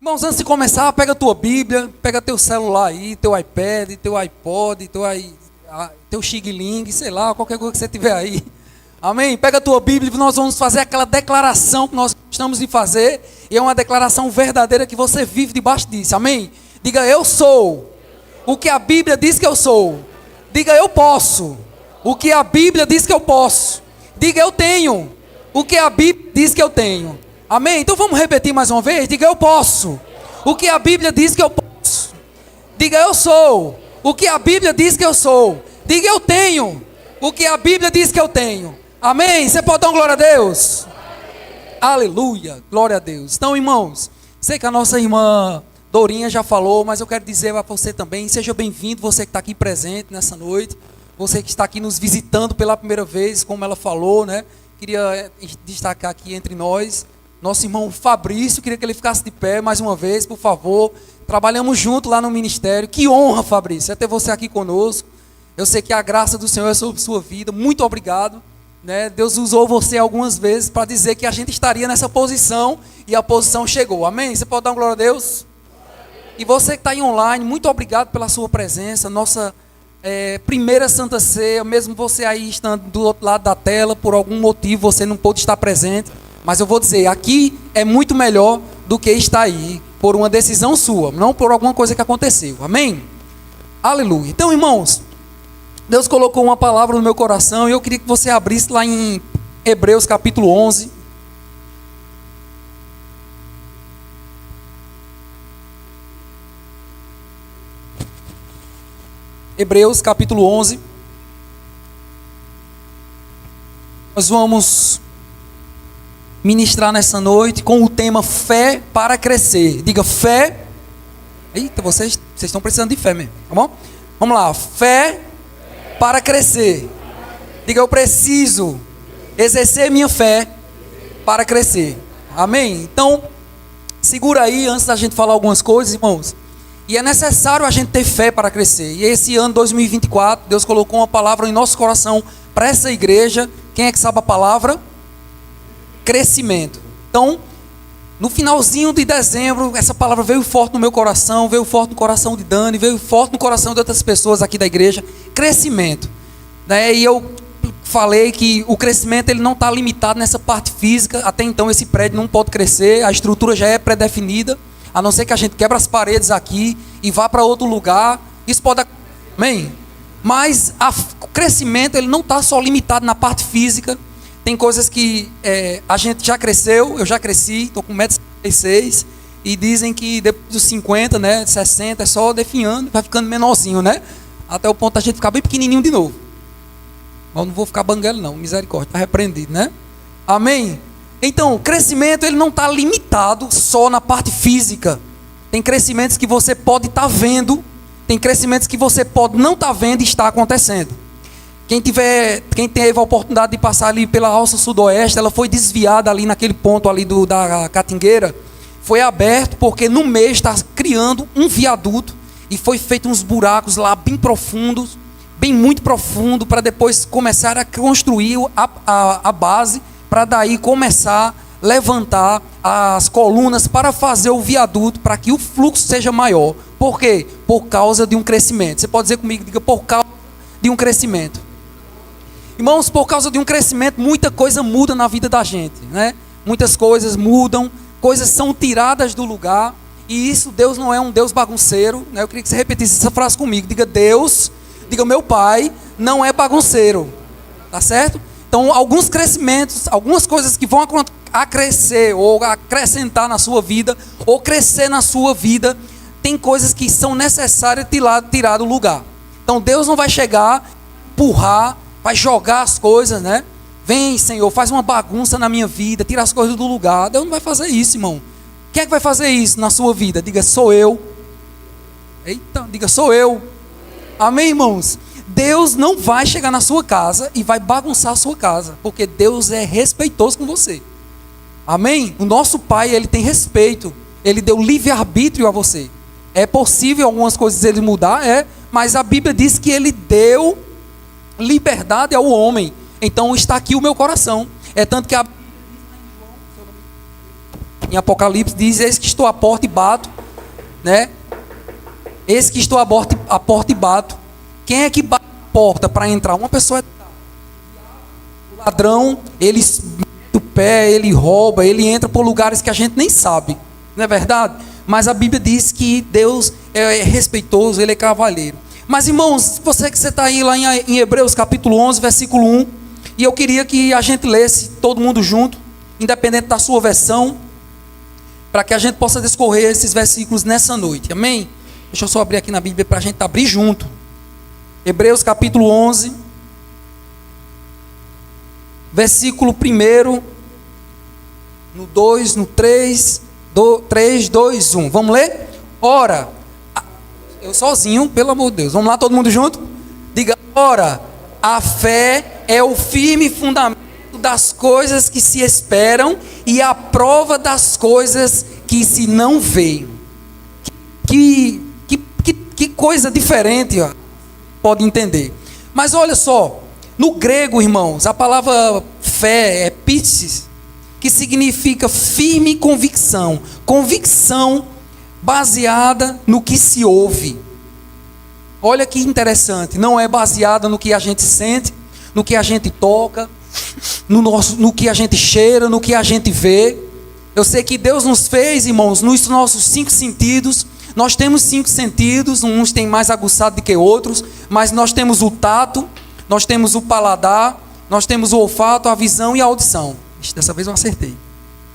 Irmãos, antes de começar, pega a tua Bíblia, pega teu celular aí, teu iPad, teu iPod, teu Xing-Ling, sei lá, qualquer coisa que você tiver aí. Amém? Pega a tua Bíblia e nós vamos fazer aquela declaração que nós estamos de fazer. E é uma declaração verdadeira que você vive debaixo disso. Amém? Diga, eu sou o que a Bíblia diz que eu sou. Diga, eu posso o que a Bíblia diz que eu posso. Diga, eu tenho o que a Bíblia diz que eu tenho. Amém? Então vamos repetir mais uma vez. Diga, eu posso o que a Bíblia diz que eu posso. Diga, eu sou o que a Bíblia diz que eu sou. Diga, eu tenho o que a Bíblia diz que eu tenho. Amém? Você pode dar uma glória a Deus? Amém. Aleluia, glória a Deus. Então, irmãos, sei que a nossa irmã Dorinha já falou, mas eu quero dizer para você também, seja bem-vindo, você que está aqui presente nessa noite, você que está aqui nos visitando pela primeira vez, como ela falou, né? Queria destacar aqui entre nós, nosso irmão Fabrício, queria que ele ficasse de pé mais uma vez, por favor. Trabalhamos junto lá no ministério. Que honra, Fabrício, é ter você aqui conosco. Eu sei que a graça do Senhor é sobre sua vida. Muito obrigado. Né? Deus usou você algumas vezes para dizer que a gente estaria nessa posição e a posição chegou. Amém? Você pode dar uma glória a Deus? E você que está aí online, muito obrigado pela sua presença. Nossa primeira Santa Ceia, mesmo você aí estando do outro lado da tela, por algum motivo você não pôde estar presente. Mas eu vou dizer, aqui é muito melhor do que estar aí por uma decisão sua, não por alguma coisa que aconteceu. Amém? Aleluia. Então, irmãos, Deus colocou uma palavra no meu coração e eu queria que você abrisse lá em Hebreus capítulo 11. Hebreus capítulo 11. Nós vamos ministrar nessa noite com o tema fé para crescer. Diga fé. Eita, vocês estão precisando de fé mesmo, tá bom? Vamos lá, fé para crescer. Diga, eu preciso exercer minha fé para crescer. Amém? Então, segura aí antes da gente falar algumas coisas, irmãos. E é necessário a gente ter fé para crescer. E esse ano 2024, Deus colocou uma palavra em nosso coração para essa igreja. Quem é que sabe a palavra? Crescimento. Então, no finalzinho de dezembro, essa palavra veio forte no meu coração, veio forte no coração de Dani, veio forte no coração de outras pessoas aqui da igreja. Crescimento. E eu falei que o crescimento ele não está limitado nessa parte física. Até então esse prédio não pode crescer, a estrutura já é pré-definida, a não ser que a gente quebre as paredes aqui e vá para outro lugar. Isso pode acontecer, amém? Mas o crescimento ele não está só limitado na parte física. Tem coisas que a gente já cresceu, eu já cresci, estou com 1,56 m, e dizem que depois dos 50, né, 60, é só definhando, vai ficando menorzinho, né? Até o ponto da gente ficar bem pequenininho de novo. Eu não vou ficar banguelo não, misericórdia, está repreendido, né? Amém? Então, o crescimento ele não está limitado só na parte física. Tem crescimentos que você pode estar vendo, tem crescimentos que você pode não estar vendo e está acontecendo. Quem teve a oportunidade de passar ali pela alça sudoeste, ela foi desviada ali naquele ponto ali da Catingueira, foi aberto porque no meio está criando um viaduto e foi feito uns buracos lá bem profundos, bem muito profundo, para depois começar a construir a base, para daí começar a levantar as colunas para fazer o viaduto, para que o fluxo seja maior. Por quê? Por causa de um crescimento. Você pode dizer comigo, diga, por causa de um crescimento. Irmãos, por causa de um crescimento, muita coisa muda na vida da gente, né? Muitas coisas mudam, coisas são tiradas do lugar, e isso, Deus não é um Deus bagunceiro, né? Eu queria que você repetisse essa frase comigo, diga Deus, diga meu Pai, não é bagunceiro, tá certo? Então, alguns crescimentos, algumas coisas que vão crescer, ou acrescentar na sua vida, ou crescer na sua vida, tem coisas que são necessárias tirar do lugar. Então, Deus não vai chegar, empurrar, vai jogar as coisas, né? Vem, Senhor, faz uma bagunça na minha vida, tira as coisas do lugar. Deus não vai fazer isso, irmão. Quem é que vai fazer isso na sua vida? Diga, sou eu. Eita, diga, sou eu. Amém, irmãos? Deus não vai chegar na sua casa e vai bagunçar a sua casa, porque Deus é respeitoso com você. Amém? O nosso Pai, Ele tem respeito. Ele deu livre-arbítrio a você. É possível algumas coisas Ele mudar, mas a Bíblia diz que Ele deu liberdade ao homem. Então está aqui o meu coração. É tanto que em Apocalipse diz: eis que estou à porta e bato, né? Eis que estou à porta e bato. Quem é que bate a porta para entrar? Uma pessoa. O ladrão, ele mete o pé, ele rouba, ele entra por lugares que a gente nem sabe, não é verdade? Mas a Bíblia diz que Deus é respeitoso, ele é cavalheiro. Mas irmãos, você está aí lá em Hebreus capítulo 11, versículo 1, e eu queria que a gente lesse todo mundo junto, independente da sua versão, para que a gente possa discorrer esses versículos nessa noite, amém? Deixa eu só abrir aqui na Bíblia para a gente abrir junto. Hebreus capítulo 11, versículo 1, no 2, no 3, 3, 2, 1. Vamos ler? Ora, eu sozinho, pelo amor de Deus. Vamos lá, todo mundo junto? Diga: ora, a fé é o firme fundamento das coisas que se esperam e a prova das coisas que se não veem. Que coisa diferente, ó, pode entender. Mas olha só, no grego, irmãos, a palavra fé é pistis, que significa firme convicção. Convicção baseada no que se ouve. Olha que interessante, não é baseada no que a gente sente, no que a gente toca, no que a gente cheira, no que a gente vê. Eu sei que Deus nos fez, irmãos, nos nossos 5 sentidos. Nós temos 5 sentidos, uns têm mais aguçado do que outros, mas nós temos o tato, nós temos o paladar, nós temos o olfato, a visão e a audição. Dessa vez eu acertei.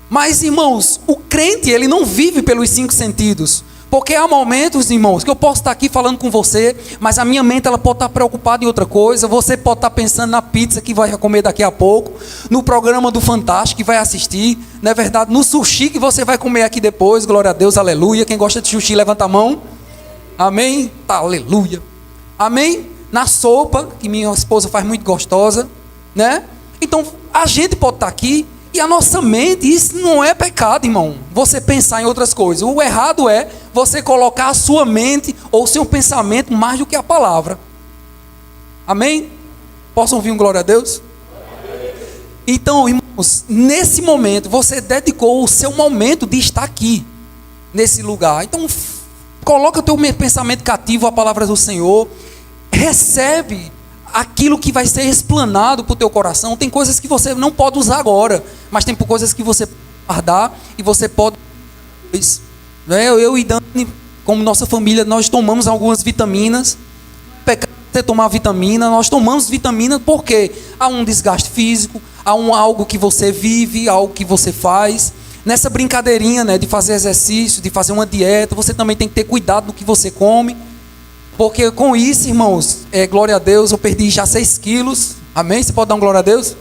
Mas, irmãos, o crente, ele não vive pelos 5 sentidos. Porque há momentos, irmãos, que eu posso estar aqui falando com você, mas a minha mente ela pode estar preocupada em outra coisa. Você pode estar pensando na pizza que vai comer daqui a pouco, no programa do Fantástico que vai assistir, não é verdade? No sushi que você vai comer aqui depois, glória a Deus, aleluia. Quem gosta de sushi, levanta a mão. Amém? Tá, aleluia. Amém? Na sopa, que minha esposa faz muito gostosa, né? Então, a gente pode estar aqui e a nossa mente, isso não é pecado, irmão. Você pensar em outras coisas. O errado é você colocar a sua mente ou o seu pensamento mais do que a palavra. Amém? Posso ouvir um glória a Deus? Então, irmãos, nesse momento, você dedicou o seu momento de estar aqui, nesse lugar. Então, coloca o teu pensamento cativo à palavra do Senhor. Recebe aquilo que vai ser explanado para o teu coração. Tem coisas que você não pode usar agora, mas tem coisas que você pode guardar e você pode... Eu e Dani, como nossa família, nós tomamos algumas vitaminas. Pecado você tomar vitamina, nós tomamos vitamina porque há um desgaste físico, há algo que você vive, algo que você faz. Nessa brincadeirinha, né, de fazer exercício, de fazer uma dieta, você também tem que ter cuidado do que você come. Porque com isso, irmãos, glória a Deus, eu perdi já 6 quilos. Amém? Você pode dar um glória a Deus?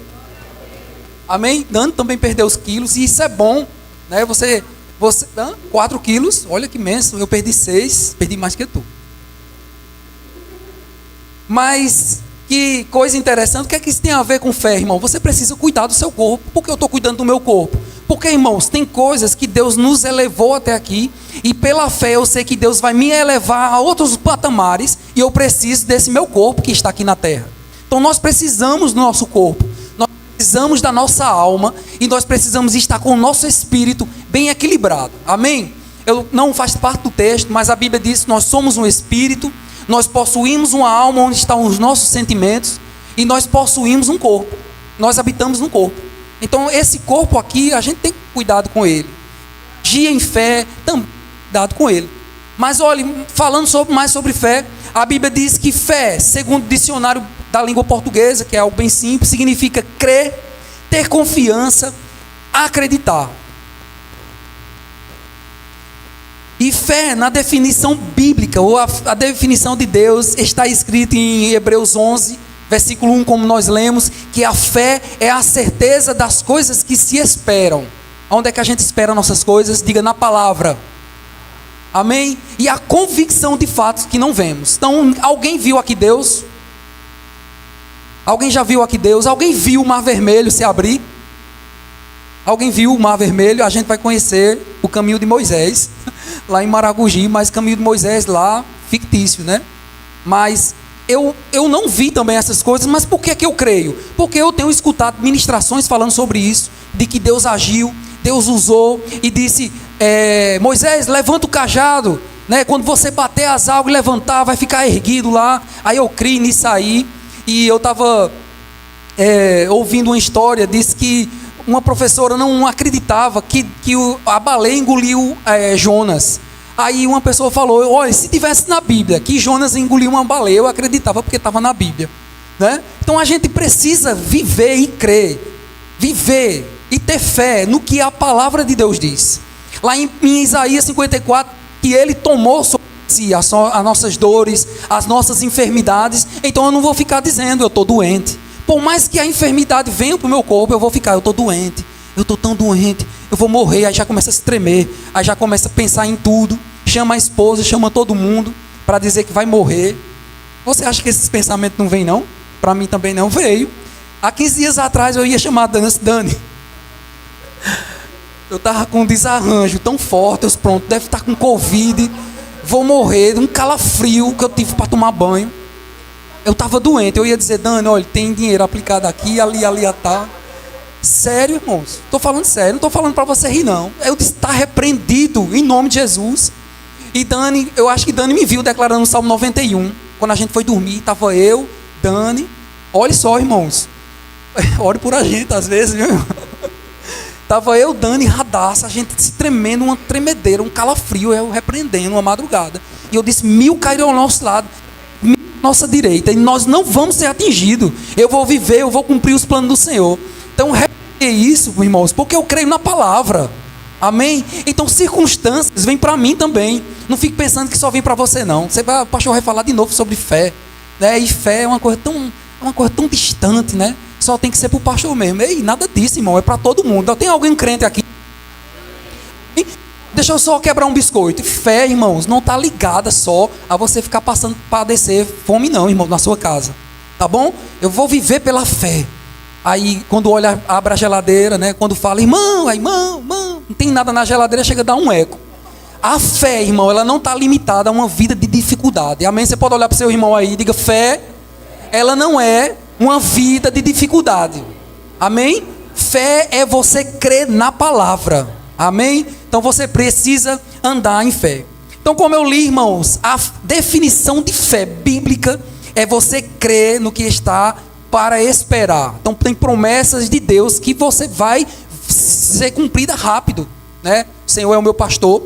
Amém? Dani também perdeu os quilos e isso é bom, né? Você 4 quilos, olha que imenso. Eu perdi 6, perdi mais que tu. Mas que coisa interessante, o que é que isso tem a ver com fé, irmão? Você precisa cuidar do seu corpo. Por que eu estou cuidando do meu corpo? Porque, irmãos, tem coisas que Deus nos elevou até aqui, e pela fé eu sei que Deus vai me elevar a outros patamares, e eu preciso desse meu corpo que está aqui na terra. Então nós precisamos do nosso corpo, nós precisamos da nossa alma, e nós precisamos estar com o nosso espírito bem equilibrado. Amém? Não faz parte do texto, mas a Bíblia diz que nós somos um espírito, nós possuímos uma alma onde estão os nossos sentimentos, e nós possuímos um corpo, nós habitamos no corpo. Então esse corpo aqui, a gente tem cuidado com ele. Agir em fé, também cuidado com ele. Mas olha, falando mais sobre fé, a Bíblia diz que fé, segundo o dicionário da língua portuguesa, que é algo bem simples, significa crer, ter confiança, acreditar. E fé, na definição bíblica, ou a definição de Deus, está escrito em Hebreus 11, versículo 1, como nós lemos, que a fé é a certeza das coisas que se esperam. Onde é que a gente espera nossas coisas? Diga: na palavra. Amém? E a convicção de fatos que não vemos. Então, alguém viu aqui Deus? Alguém já viu aqui Deus? Alguém viu o Mar Vermelho se abrir? Alguém viu o Mar Vermelho? A gente vai conhecer o caminho de Moisés, lá em Maragogi, mas o caminho de Moisés lá, fictício, né? Mas eu não vi também essas coisas, mas por que eu creio? Porque eu tenho escutado ministrações falando sobre isso, de que Deus agiu, Deus usou e disse, Moisés, levanta o cajado, né? Quando você bater as águas e levantar, vai ficar erguido lá. Aí eu criei nisso aí. E eu estava ouvindo uma história, disse que uma professora não acreditava que a baleia engoliu Jonas. Aí uma pessoa falou, olha, se tivesse na Bíblia que Jonas engoliu uma baleia, eu acreditava porque estava na Bíblia, né? Então a gente precisa viver e crer, viver e ter fé no que a palavra de Deus diz. Lá em Isaías 54, que ele tomou sobre si as nossas dores, as nossas enfermidades. Então eu não vou ficar dizendo, eu estou doente. Por mais que a enfermidade venha para o meu corpo, eu vou ficar, eu estou doente, eu estou tão doente, eu vou morrer. Aí já começa a se tremer, aí já começa a pensar em tudo. Chama a esposa, chama todo mundo para dizer que vai morrer. Você acha que esses pensamentos não vêm, não? Para mim também não veio. Há 15 dias atrás eu ia chamar a Dani. Eu estava com um desarranjo tão forte, eu pronto, deve estar com Covid, vou morrer, um calafrio que eu tive para tomar banho. Eu estava doente, eu ia dizer, Dani, olha, tem dinheiro aplicado aqui, ali, tá. Sério, irmãos, estou falando sério, não estou falando para você rir, não. Eu disse, está repreendido em nome de Jesus. E Dani, eu acho que Dani me viu declarando o Salmo 91, quando a gente foi dormir, estava eu, Dani, olha só, irmãos, ore por a gente às vezes, viu? Estava eu, Dani, Radassa, a gente se tremendo, uma tremedeira, um calafrio, eu repreendendo uma madrugada. E eu disse, 1000 cairão ao nosso lado, 1000 à nossa direita, e nós não vamos ser atingidos. Eu vou viver, eu vou cumprir os planos do Senhor. Então, repreender isso, irmãos, porque eu creio na palavra. Amém? Então, circunstâncias vêm para mim também. Não fique pensando que só vem para você, não. O pastor vai falar de novo sobre fé, né? E fé é uma coisa tão distante, né? Só tem que ser para o pastor mesmo. Ei, nada disso, irmão, é para todo mundo. Tem alguém crente aqui? Deixa eu só quebrar um biscoito. Fé, irmãos, não está ligada só a você ficar padecer fome, não, irmão, na sua casa. Tá bom? Eu vou viver pela fé. Aí, quando olha, abre a geladeira, né? Quando fala, irmão, não tem nada na geladeira, chega a dar um eco. A fé, irmão, ela não está limitada a uma vida de dificuldade. Amém? Você pode olhar para o seu irmão aí e diga, fé, ela não é uma vida de dificuldade. Amém? Fé é você crer na palavra. Amém? Então você precisa andar em fé. Então, como eu li, irmãos, a definição de fé bíblica é você crer no que está para esperar. Então tem promessas de Deus que você vai ser cumprida rápido, né? O Senhor é o meu pastor,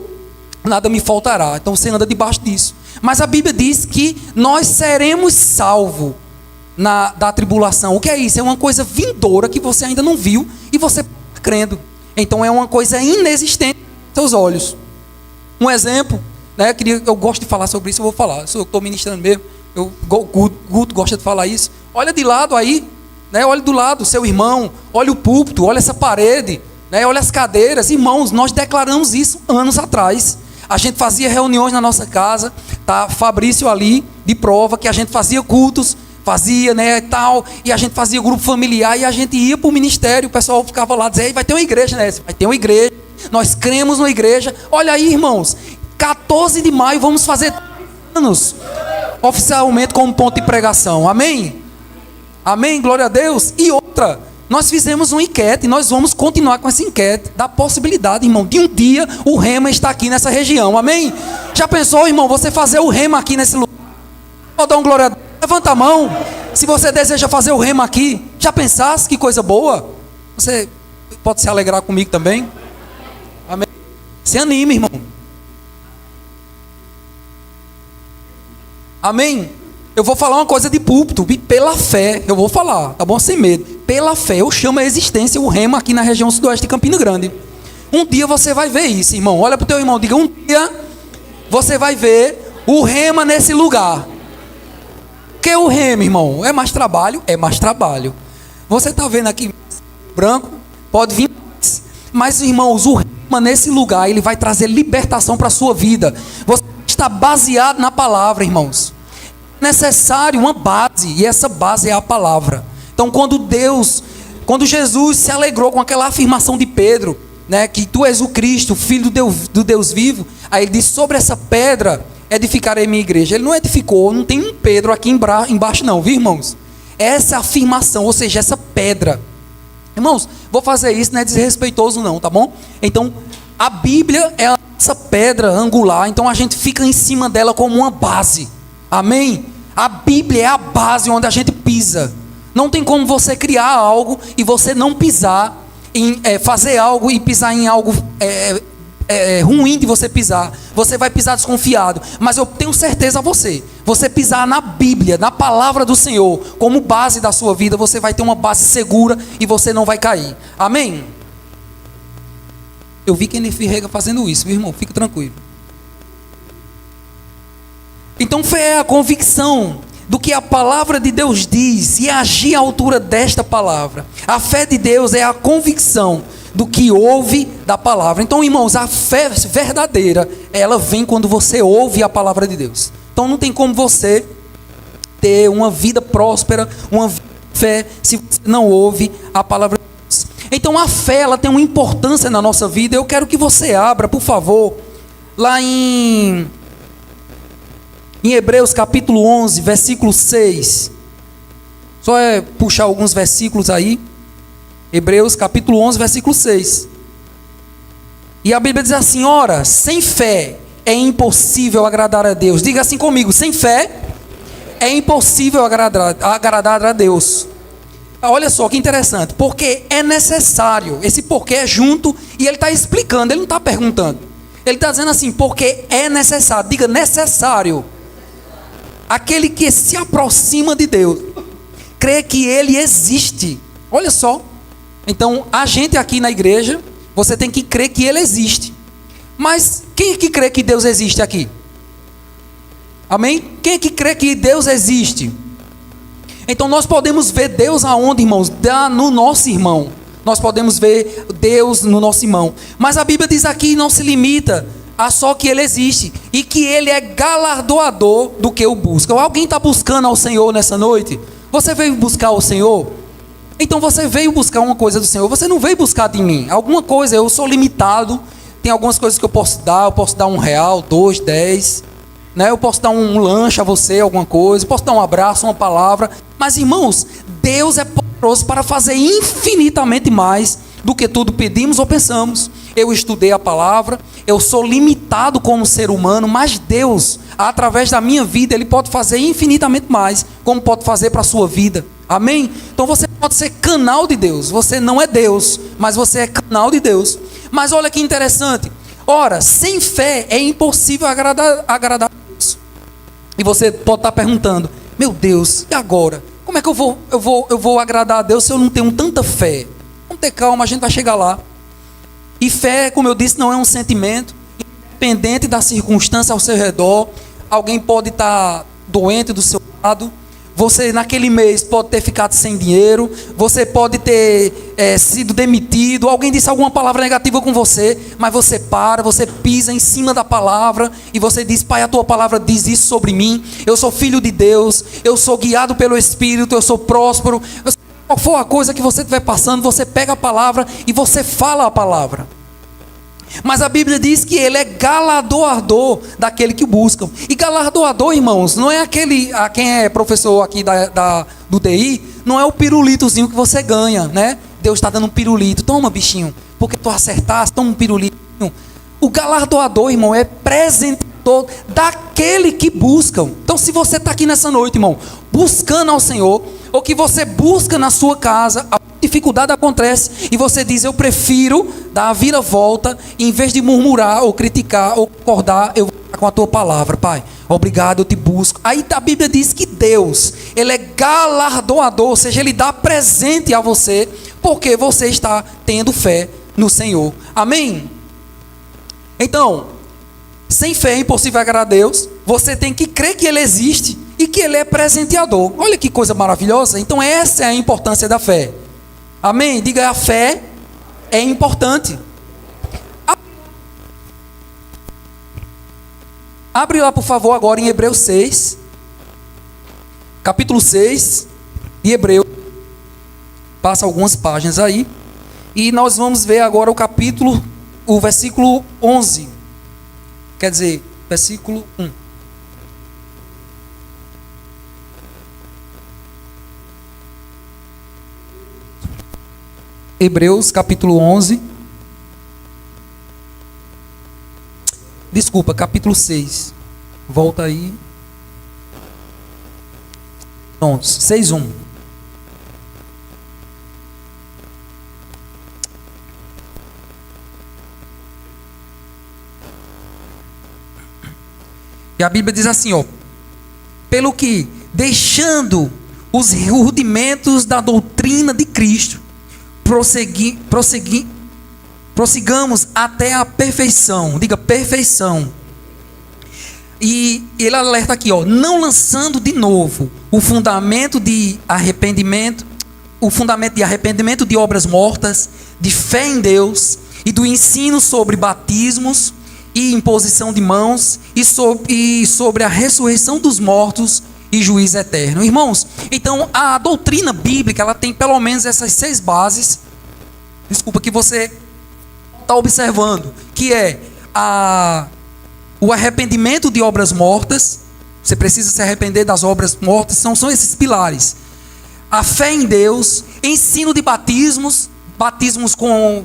nada me faltará. Então você anda debaixo disso. Mas a Bíblia diz que nós seremos salvos da tribulação. O que é isso? É uma coisa vindoura que você ainda não viu e você está crendo. Então é uma coisa inexistente aos seus olhos. Um exemplo, né? Eu gosto de falar sobre isso, eu vou falar. Eu estou ministrando mesmo. O Guto gosta de falar isso. Olha de lado aí, né? Olha do lado, seu irmão. Olha o púlpito, olha essa parede, né? Olha as cadeiras. Irmãos, nós declaramos isso anos atrás. A gente fazia reuniões na nossa casa. Tá Fabrício ali, de prova, que a gente fazia cultos. Fazia, né, tal, e a gente fazia grupo familiar, e a gente ia para o ministério, o pessoal ficava lá, dizendo, vai ter uma igreja, né? Vai ter uma igreja, nós cremos na igreja. Olha aí, irmãos, 14 de maio vamos fazer anos, oficialmente como ponto de pregação, amém? Amém, glória a Deus. E outra, nós fizemos uma enquete, e nós vamos continuar com essa enquete, da possibilidade, irmão, de um dia o Rema estar aqui nessa região, amém? Já pensou, irmão, você fazer o Rema aqui nesse lugar? Vou dar um glória a Deus. Levanta a mão, se você deseja fazer o rema aqui. Já pensasse que coisa boa? Você pode se alegrar comigo também? Amém? Se anime, irmão. Amém? Eu vou falar uma coisa de púlpito, e pela fé, eu vou falar, tá bom? Sem medo. Pela fé, eu chamo a existência o rema aqui na região sudoeste de Campina Grande. Um dia você vai ver isso, irmão. Olha para o teu irmão, diga, um dia você vai ver o rema nesse lugar. Que o rema, irmão, é mais trabalho? É mais trabalho. Você está vendo aqui branco? Pode vir. Mas, irmãos, o rema nesse lugar, ele vai trazer libertação para a sua vida. Você está baseado na palavra, irmãos. É necessário uma base, e essa base é a palavra. Então, quando Jesus se alegrou com aquela afirmação de Pedro, né, que tu és o Cristo, filho do Deus vivo, aí ele disse, sobre essa pedra edificarei minha igreja. Ele não edificou, não tem um Pedro aqui embaixo não, viu, irmãos? Essa afirmação, ou seja, essa pedra, Irmãos, vou fazer isso, não é desrespeitoso não, tá bom? Então, a Bíblia é a nossa pedra angular, então a gente fica em cima dela como uma base. Amém? A Bíblia é a base onde a gente pisa. Não tem como você criar algo e você não pisar fazer algo e pisar em algo ruim de você pisar. Você vai pisar desconfiado. Mas eu tenho certeza a você pisar na Bíblia, na palavra do Senhor, como base da sua vida, você vai ter uma base segura e você não vai cair. Amém? Eu vi Kenny Ferreira fazendo isso, meu irmão, fica tranquilo. Então fé é a convicção do que a palavra de Deus diz e agir à altura desta palavra. A fé de Deus é a convicção do que ouve da palavra. Então, irmãos, a fé verdadeira, ela vem quando você ouve a palavra de Deus. Então não tem como você ter uma vida próspera, uma fé, se você não ouve a palavra de Deus. Então a fé, ela tem uma importância na nossa vida. Eu quero que você abra, por favor, lá em Hebreus capítulo 11, versículo 6. Só puxar alguns versículos aí. Hebreus capítulo 11, versículo 6. E a Bíblia diz assim: ora, sem fé é impossível agradar a Deus. Diga assim comigo: sem fé é impossível agradar a Deus. Olha só que interessante. Porque é necessário. Esse porquê é junto e ele está explicando, ele não está perguntando. Ele está dizendo assim: porque é necessário. Diga necessário. Aquele que se aproxima de Deus crê que Ele existe. Olha só. Então, a gente aqui na igreja, você tem que crer que Ele existe. Mas quem é que crê que Deus existe aqui? Amém? Quem é que crê que Deus existe? Então, nós podemos ver Deus aonde, irmãos? No nosso irmão. Nós podemos ver Deus no nosso irmão. Mas a Bíblia diz aqui, não se limita a só que Ele existe e que Ele é galardoador do que o busca. Alguém está buscando ao Senhor nessa noite? Você veio buscar o Senhor? Então você veio buscar uma coisa do Senhor. Você não veio buscar de mim alguma coisa. Eu sou limitado. Tem algumas coisas que eu posso dar. Eu posso dar R$1, 2, 10, né? Eu posso dar um lanche a você, alguma coisa. Eu posso dar um abraço, uma palavra. Mas irmãos, Deus é poderoso para fazer infinitamente mais do que tudo pedimos ou pensamos. Eu estudei a palavra, eu sou limitado como ser humano, mas Deus, através da minha vida, Ele pode fazer infinitamente mais, como pode fazer para a sua vida. Amém? Então você pode ser canal de Deus. Você não é Deus, mas você é canal de Deus. Mas olha que interessante. Ora, sem fé é impossível agradar a Deus. E você pode estar perguntando: meu Deus, e agora? Como é que eu vou agradar a Deus se eu não tenho tanta fé? Vamos ter calma, a gente vai chegar lá. E fé, como eu disse, não é um sentimento. Independente da circunstância ao seu redor, alguém pode estar doente do seu lado. Você naquele mês pode ter ficado sem dinheiro. Você pode ter sido demitido. Alguém disse alguma palavra negativa com você. Mas você você pisa em cima da palavra. E você diz: Pai, a tua palavra diz isso sobre mim. Eu sou filho de Deus. Eu sou guiado pelo Espírito. Eu sou próspero. Qual for a coisa que você estiver passando, você pega a palavra e você fala a palavra. Mas a Bíblia diz que Ele é galardoador daquele que buscam. E galardoador, irmãos, não é aquele, quem é professor aqui do TI, não é o pirulitozinho que você ganha, né? Deus está dando um pirulito. Toma, bichinho, porque tu acertaste, toma um pirulito. O galardoador, irmão, é presenteador daquele que buscam. Então, se você está aqui nessa noite, irmão, buscando ao Senhor, ou que você busca na sua casa, a dificuldade acontece e você diz: eu prefiro dar a vira-volta, em vez de murmurar ou criticar ou concordar, eu vou ficar com a tua palavra. Pai, obrigado, eu te busco. Aí a Bíblia diz que Deus, Ele é galardoador, ou seja, Ele dá presente a você, porque você está tendo fé no Senhor. Amém? Então, sem fé é impossível agradar a Deus. Você tem que crer que Ele existe e que Ele é presenteador. Olha que coisa maravilhosa. Então essa é a importância da fé. Amém? Diga: a fé é importante. Abre lá, por favor, agora em Hebreus 6. Capítulo 6 de Hebreus. Passa algumas páginas aí. E nós vamos ver agora o versículo 11. Quer dizer, versículo 1. Hebreus capítulo 11. Desculpa, capítulo 6. Volta aí. Pronto, 6:1. E a Bíblia diz assim, ó: pelo que, deixando os rudimentos da doutrina de Cristo, prossigamos até a perfeição. Diga perfeição. E ele alerta aqui, ó: não lançando de novo o fundamento de arrependimento de obras mortas, de fé em Deus e do ensino sobre batismos e imposição de mãos e sobre a ressurreição dos mortos e juízo eterno. Irmãos, então a doutrina bíblica, ela tem pelo menos essas 6 bases, que você está observando, que é o arrependimento de obras mortas. Você precisa se arrepender das obras mortas. São esses pilares: a fé em Deus, ensino de batismos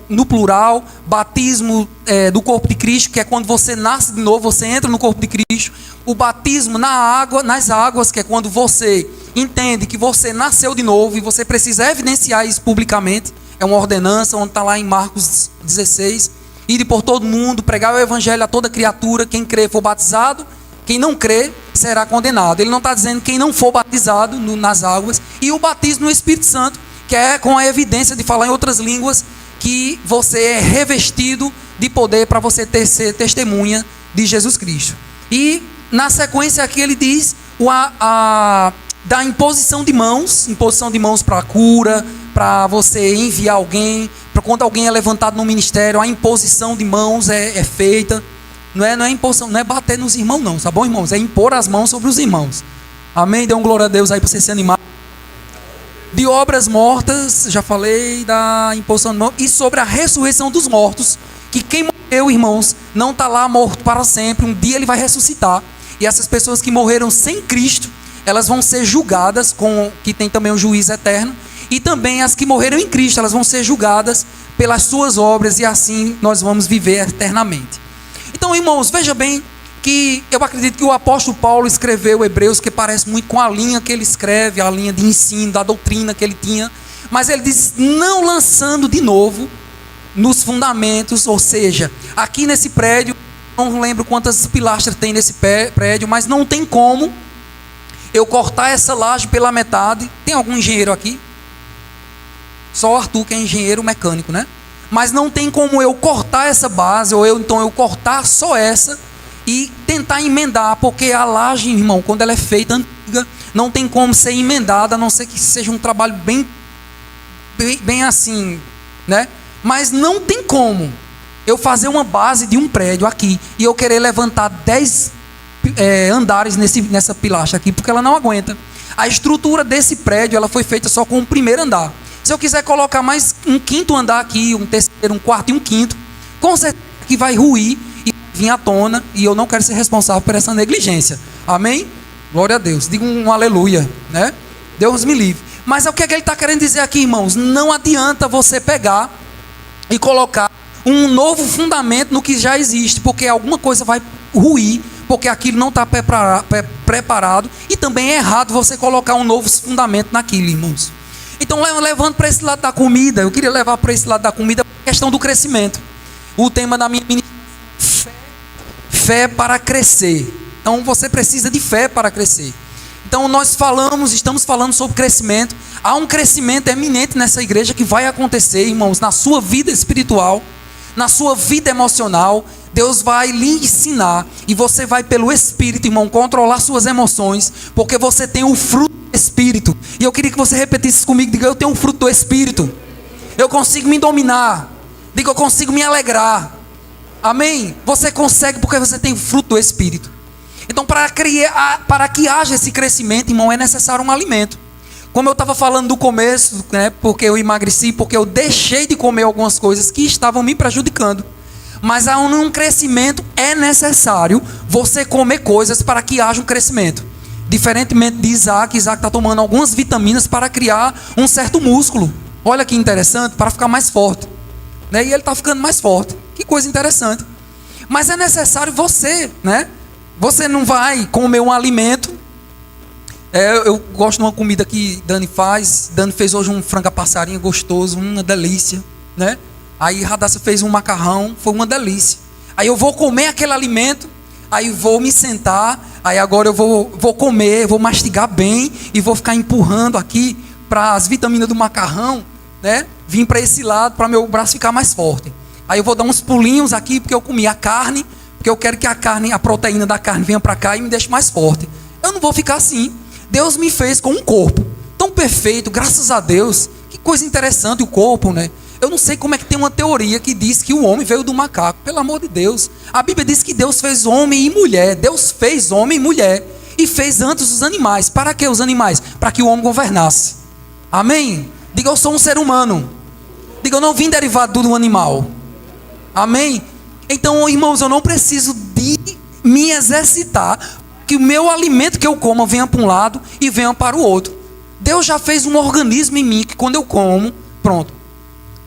no plural, batismo do corpo de Cristo, que é quando você nasce de novo, você entra no corpo de Cristo. O batismo nas águas, que é quando você entende que você nasceu de novo e você precisa evidenciar isso publicamente. É uma ordenança, onde está lá em Marcos 16: ide por todo mundo, pregar o evangelho a toda criatura, quem crer for batizado, quem não crer será condenado. Ele não está dizendo quem não for batizado nas águas. E o batismo no Espírito Santo, que é com a evidência de falar em outras línguas, que você é revestido de poder para você ser testemunha de Jesus Cristo. E na sequência aqui ele diz da imposição de mãos para cura, para você enviar alguém, para quando alguém é levantado no ministério, a imposição de mãos é feita. Não é imposição, não é bater nos irmãos não, tá bom, irmãos? É impor as mãos sobre os irmãos. Amém? Dê um glória a Deus aí para você se animar. De obras mortas, já falei da imposição de mãos, e sobre a ressurreição dos mortos, que quem morreu, irmãos, não está lá morto para sempre. Um dia ele vai ressuscitar, e essas pessoas que morreram sem Cristo, elas vão ser julgadas, que tem também o juízo eterno, e também as que morreram em Cristo, elas vão ser julgadas pelas suas obras, e assim nós vamos viver eternamente. Então, irmãos, veja bem que eu acredito que o apóstolo Paulo escreveu Hebreus, que parece muito com a linha que ele escreve, a linha de ensino, da doutrina que ele tinha, mas ele diz: não lançando de novo nos fundamentos. Ou seja, aqui nesse prédio, não lembro quantas pilastras tem nesse prédio, mas não tem como eu cortar essa laje pela metade. Tem algum engenheiro aqui? Só o Arthur, que é engenheiro mecânico, né? Mas não tem como eu cortar essa base, ou então eu cortar só essa e tentar emendar, porque a laje, irmão, quando ela é feita antiga, não tem como ser emendada, a não ser que seja um trabalho bem assim, né? Mas não tem como eu fazer uma base de um prédio aqui e eu querer levantar 10 andares nessa pilastra aqui, porque ela não aguenta. A estrutura desse prédio, ela foi feita só com o primeiro andar. Se eu quiser colocar mais um quinto andar aqui, um terceiro, um quarto e um quinto, com certeza que vai ruir e vir à tona, e eu não quero ser responsável por essa negligência. Amém? Glória a Deus. Diga um aleluia, né? Deus me livre. Mas é o que ele está querendo dizer aqui, irmãos? Não adianta você pegar e colocar um novo fundamento no que já existe, porque alguma coisa vai ruir, porque aquilo não está preparado, e também é errado você colocar um novo fundamento naquilo, irmãos. Então, levando para esse lado da comida, eu queria levar para esse lado da comida a questão do crescimento. O tema da minha ministração: fé para crescer. Então, você precisa de fé para crescer. Então, estamos falando sobre crescimento. Há um crescimento eminente nessa igreja que vai acontecer, irmãos, na sua vida espiritual, na sua vida emocional. Deus vai lhe ensinar, e você vai, pelo Espírito, irmão, controlar suas emoções, porque você tem o fruto do Espírito. E eu queria que você repetisse comigo: diga, eu tenho o fruto do Espírito. Eu consigo me dominar. Diga, eu consigo me alegrar. Amém? Você consegue porque você tem o fruto do Espírito. Então, para que haja esse crescimento, irmão, é necessário um alimento. Como eu estava falando do começo, né, porque eu emagreci, porque eu deixei de comer algumas coisas que estavam me prejudicando. Mas há um crescimento, é necessário você comer coisas para que haja um crescimento. Diferentemente de Isaac está tomando algumas vitaminas para criar um certo músculo. Olha que interessante, para ficar mais forte. Né? E ele está ficando mais forte. Que coisa interessante. Mas é necessário você, né? Você não vai comer um alimento. Eu gosto de uma comida que Dani faz. Dani fez hoje um frango a passarinho gostoso, uma delícia, né? Aí Radassa fez um macarrão, foi uma delícia. Aí eu vou comer aquele alimento, aí vou me sentar, aí agora eu vou comer, vou mastigar bem e vou ficar empurrando aqui para as vitaminas do macarrão, né? Vim para esse lado para meu braço ficar mais forte. Aí eu vou dar uns pulinhos aqui porque eu comi a carne, porque eu quero que a proteína da carne venha para cá e me deixe mais forte. Eu não vou ficar assim. Deus me fez com um corpo tão perfeito, graças a Deus. Que coisa interessante o corpo, né? Eu não sei como é que tem uma teoria que diz que o homem veio do macaco. Pelo amor de Deus. A Bíblia diz que Deus fez homem e mulher. Deus fez homem e mulher. E fez antes os animais. Para que os animais? Para que o homem governasse. Amém? Diga, eu sou um ser humano. Diga, eu não vim derivado do animal. Amém? Então, irmãos, eu não preciso de me exercitar. Que o meu alimento que eu como venha para um lado e venha para o outro. Deus já fez um organismo em mim que quando eu como, pronto.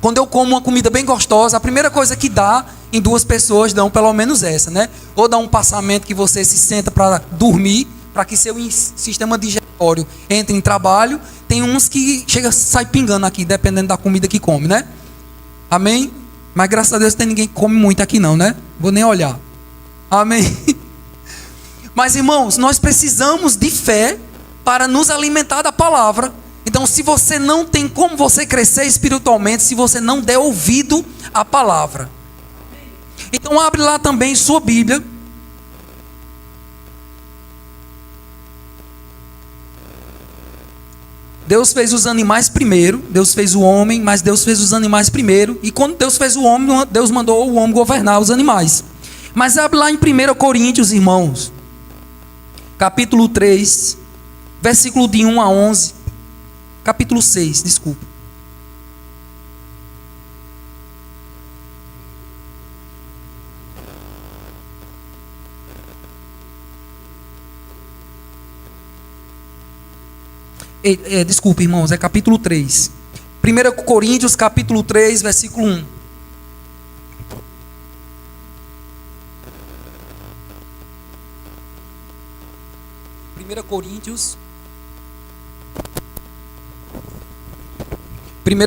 Quando eu como uma comida bem gostosa, a primeira coisa que dá em duas pessoas, dão pelo menos essa, né? Ou dá um passamento que você se senta para dormir, para que seu sistema digestório entre em trabalho. Tem uns que sai pingando aqui, dependendo da comida que come, né? Amém? Mas graças a Deus não tem ninguém que come muito aqui não, né? Vou nem olhar. Amém? Mas irmãos, nós precisamos de fé para nos alimentar da palavra. Então, se você não tem como você crescer espiritualmente, se você não der ouvido à palavra. Então, abre lá também sua Bíblia. Deus fez os animais primeiro, Deus fez o homem, mas Deus fez os animais primeiro. E quando Deus fez o homem, Deus mandou o homem governar os animais. Mas abre lá em 1 Coríntios, irmãos. Capítulo 3, versículo de 1 a 11. Capítulo 6, desculpa. Desculpa, irmãos, é capítulo 3. 1 Coríntios, capítulo 3, versículo 1.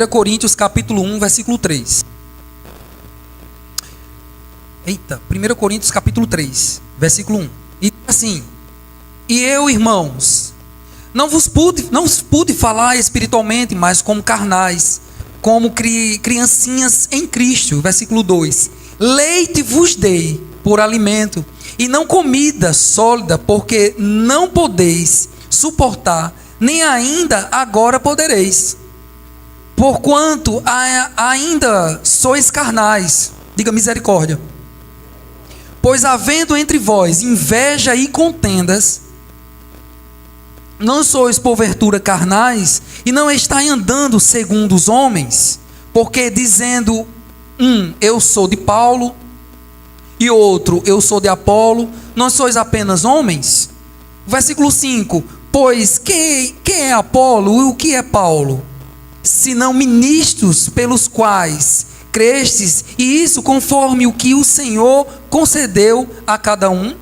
Coríntios, capítulo 1, versículo 3. Eita, 1 Coríntios, capítulo 3, versículo 1. E assim: E eu, irmãos, não vos pude falar espiritualmente, mas como carnais, como criancinhas em Cristo. Versículo 2. Leite vos dei por alimento, e não comida sólida, porque não podeis suportar, nem ainda agora podereis. Porquanto ainda sois carnais. Diga misericórdia. Pois havendo entre vós inveja e contendas, não sois porventura carnais, e não estáis andando segundo os homens, porque dizendo eu sou de Paulo, e outro, eu sou de Apolo, não sois apenas homens? Versículo 5, pois quem é Apolo e o que é Paulo? Senão ministros pelos quais crestes, e isso conforme o que o Senhor concedeu a cada um.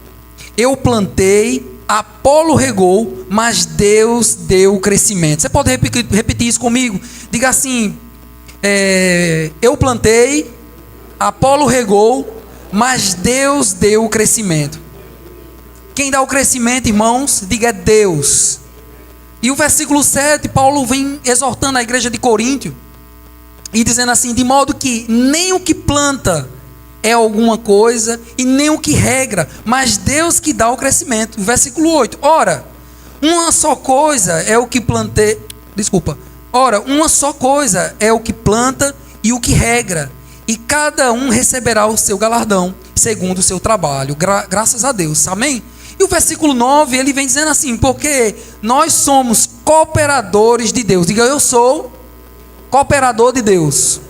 Eu plantei, Apolo regou, mas Deus deu o crescimento. Você pode repetir isso comigo? Diga assim: eu plantei, Apolo regou, mas Deus deu o crescimento. Quem dá o crescimento, irmãos? Diga, é Deus. E o versículo 7, Paulo vem exortando a igreja de Coríntio e dizendo assim: de modo que nem o que planta é alguma coisa, e nem o que regra, mas Deus que dá o crescimento. O versículo 8, ora, uma só coisa é o que plantei. Ora, uma só coisa é o que planta e o que regra, e cada um receberá o seu galardão, segundo o seu trabalho. Graças a Deus, amém? E o versículo 9, ele vem dizendo assim: porque nós somos cooperadores de Deus. Diga, eu sou cooperador de Deus.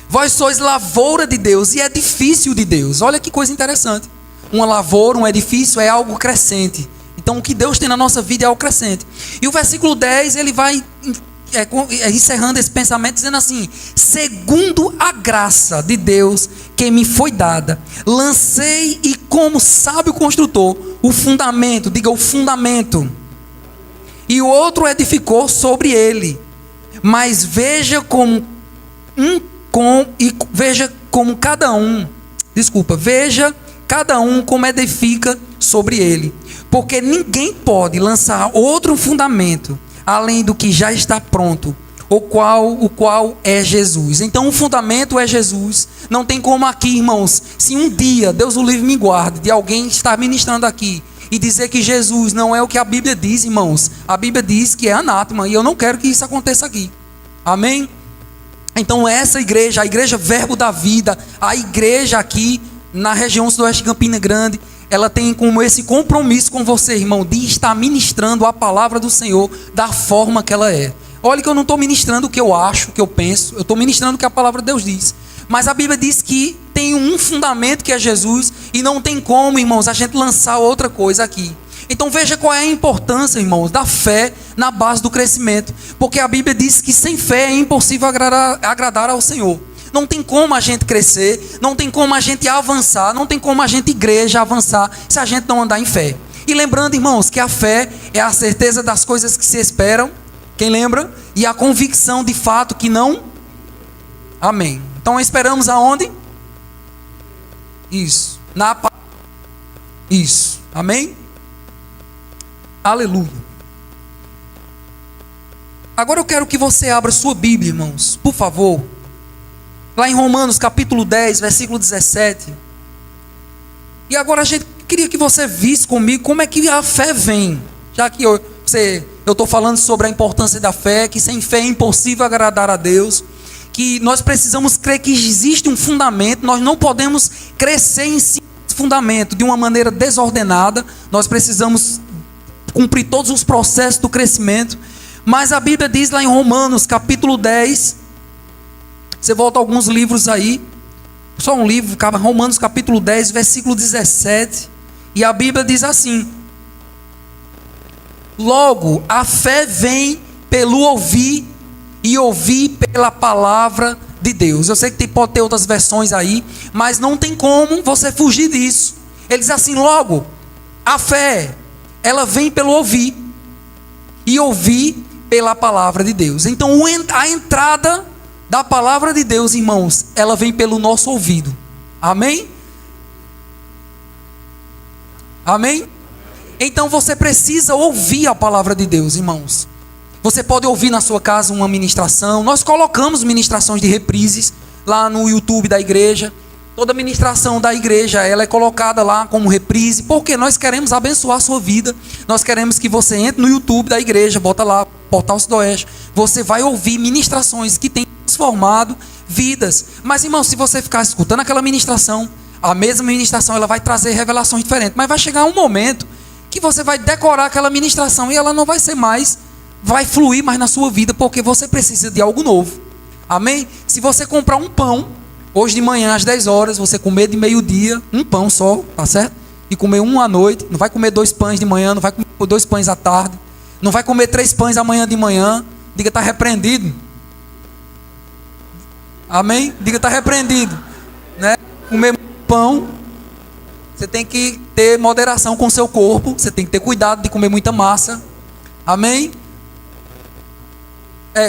Vós sois lavoura de Deus e edifício de Deus. Olha que coisa interessante. Uma lavoura, um edifício é algo crescente. Então o que Deus tem na nossa vida é algo crescente. E o versículo 10, ele vai encerrando esse pensamento, dizendo assim: segundo a graça de Deus que me foi dada, lancei e como sábio construtor, o fundamento, diga o fundamento, e o outro edificou sobre ele. Mas veja cada um como edifica sobre ele, porque ninguém pode lançar outro fundamento além do que já está pronto, o qual é Jesus. Então o fundamento é Jesus. Não tem como aqui, irmãos, se um dia, Deus o livre me guarde, de alguém estar ministrando aqui e dizer que Jesus não é o que a Bíblia diz, irmãos. A Bíblia diz que é anátema, e eu não quero que isso aconteça aqui. Amém? Então essa igreja, a igreja Verbo da Vida, a igreja aqui na região sudoeste de Campina Grande, ela tem como esse compromisso com você, irmão, de estar ministrando a palavra do Senhor da forma que ela é. Olha que eu não estou ministrando o que eu acho, o que eu penso, eu estou ministrando o que a palavra de Deus diz. Mas a Bíblia diz que tem um fundamento que é Jesus, e não tem como, irmãos, a gente lançar outra coisa aqui. Então veja qual é a importância, irmãos, da fé na base do crescimento. Porque a Bíblia diz que sem fé é impossível agradar ao Senhor. Não tem como a gente crescer, não tem como a gente avançar, não tem como a gente, igreja, avançar se a gente não andar em fé. E lembrando, irmãos, que a fé é a certeza das coisas que se esperam, quem lembra? E a convicção de fato que não. Amém. Então esperamos aonde? Isso. Isso. Amém? Aleluia. Agora eu quero que você abra sua Bíblia, irmãos, por favor. Lá em Romanos capítulo 10, versículo 17. E agora a gente queria que você visse comigo como é que a fé vem. Já que eu estou falando sobre a importância da fé, que sem fé é impossível agradar a Deus, que nós precisamos crer que existe um fundamento, nós não podemos crescer em cima desse fundamento de uma maneira desordenada, nós precisamos cumprir todos os processos do crescimento. Mas a Bíblia diz lá em Romanos capítulo 10, você volta alguns livros aí, só um livro, Romanos capítulo 10, versículo 17, e a Bíblia diz assim: logo a fé vem pelo ouvir, e ouvir pela palavra de Deus. Eu sei que pode ter outras versões aí, mas não tem como você fugir disso. Ele diz assim: logo a fé, ela vem pelo ouvir, e ouvir pela palavra de Deus. Então a entrada da palavra de Deus, irmãos, ela vem pelo nosso ouvido. Amém? Amém? Então você precisa ouvir a palavra de Deus, irmãos. Você pode ouvir na sua casa uma ministração. Nós colocamos ministrações de reprises lá no YouTube da igreja. Toda ministração da igreja, ela é colocada lá como reprise, porque nós queremos abençoar a sua vida. Nós queremos que você entre no YouTube da igreja, bota lá, Portal Sudoeste. Você vai ouvir ministrações que têm transformado vidas. Mas, irmão, se você ficar escutando aquela ministração, a mesma ministração, ela vai trazer revelações diferentes. Mas vai chegar um momento que você vai decorar aquela ministração e ela não vai ser mais, vai fluir mais na sua vida, porque você precisa de algo novo. Amém? Se você comprar um pão, hoje de manhã, às 10 horas, você comer de meio-dia, um pão só, tá certo? E comer um à noite, não vai comer 2 pães de manhã, não vai comer 2 pães à tarde, não vai comer 3 pães amanhã de manhã, diga, está repreendido. Amém? Diga, está repreendido. Né? Comer pão, você tem que ter moderação com o seu corpo, você tem que ter cuidado de comer muita massa. Amém?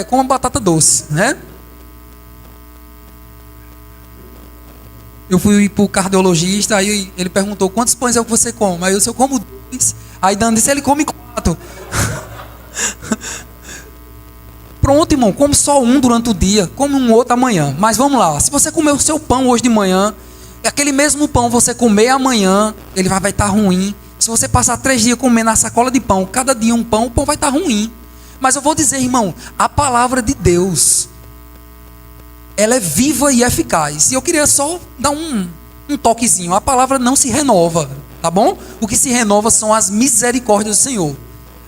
Coma batata doce, né? Eu fui para o cardiologista, aí ele perguntou: quantos pães é o que você come? Aí eu disse: eu como 2. Aí Dani disse: ele come 4. Pronto, irmão, come só um durante o dia, come um outro amanhã. Mas vamos lá, se você comer o seu pão hoje de manhã, aquele mesmo pão você comer amanhã, ele vai estar ruim. Se você passar 3 dias comendo a sacola de pão, cada dia um pão, o pão vai estar ruim. Mas eu vou dizer, irmão, a palavra de Deus, ela é viva e eficaz. E eu queria só dar um toquezinho. A palavra não se renova, tá bom? O que se renova são as misericórdias do Senhor.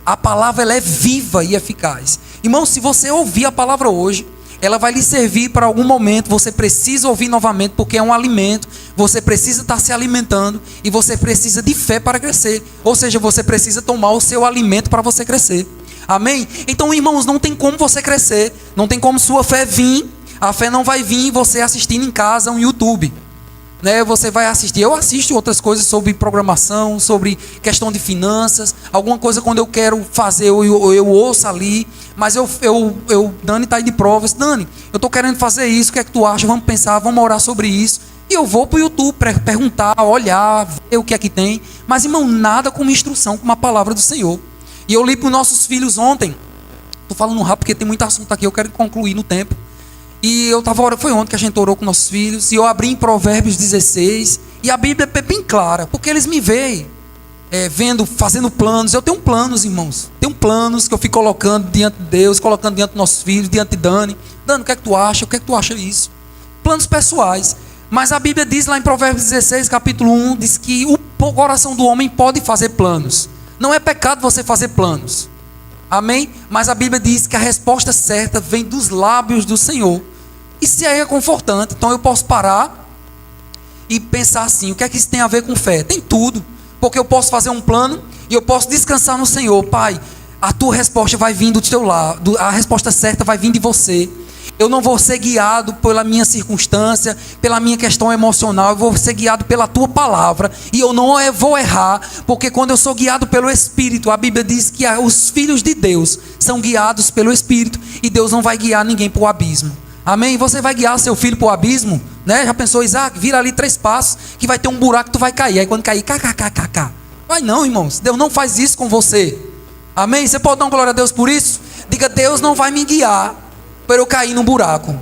A palavra, ela é viva e eficaz. Irmão, se você ouvir a palavra hoje, ela vai lhe servir para algum momento. Você precisa ouvir novamente, porque é um alimento. Você precisa estar se alimentando, e você precisa de fé para crescer. Ou seja, você precisa tomar o seu alimento para você crescer. Amém? Então, irmãos, não tem como você crescer, não tem como sua fé vir. A fé não vai vir você assistindo em casa um YouTube, né? Você vai assistir. Eu assisto outras coisas sobre programação, sobre questão de finanças, alguma coisa quando eu quero fazer, eu ouço ali. Mas Dani está aí de provas. Dani, eu estou querendo fazer isso, o que é que tu acha? Vamos pensar, vamos orar sobre isso. E eu vou para o YouTube perguntar, olhar, ver o que é que tem. Mas, irmão, nada como instrução, como a palavra do Senhor. E eu li para os nossos filhos ontem. Estou falando rápido porque tem muito assunto aqui, eu quero concluir no tempo. E eu estava orando, foi ontem que a gente orou com nossos filhos. E eu abri em Provérbios 16. E a Bíblia é bem clara, porque eles me veem vendo, fazendo planos. Eu tenho planos, irmãos. Tenho planos que eu fico colocando diante de Deus, colocando diante dos nossos filhos, diante de Dani. Dani, o que é que tu acha? O que é que tu acha disso? Planos pessoais. Mas a Bíblia diz lá em Provérbios 16, capítulo 1, diz que o coração do homem pode fazer planos. Não é pecado você fazer planos. Amém? Mas a Bíblia diz que a resposta certa vem dos lábios do Senhor. Isso aí é confortante. Então eu posso parar e pensar assim, o que é que isso tem a ver com fé? Tem tudo. Porque eu posso fazer um plano e eu posso descansar no Senhor. Pai, a tua resposta vai vir do teu lado. A resposta certa vai vir de você. Eu não vou ser guiado pela minha circunstância, pela minha questão emocional. Eu vou ser guiado pela tua palavra. E eu não vou errar, porque quando eu sou guiado pelo Espírito, a Bíblia diz que os filhos de Deus são guiados pelo Espírito. E Deus não vai guiar ninguém para o abismo. Amém? Você vai guiar seu filho para o abismo? Né? Já pensou, Isaac? Vira ali 3 passos, que vai ter um buraco que tu vai cair. Aí quando cair, kkkk. Vai não, irmãos. Deus não faz isso com você. Amém? Você pode dar uma glória a Deus por isso? Diga, Deus não vai me guiar para eu cair num buraco.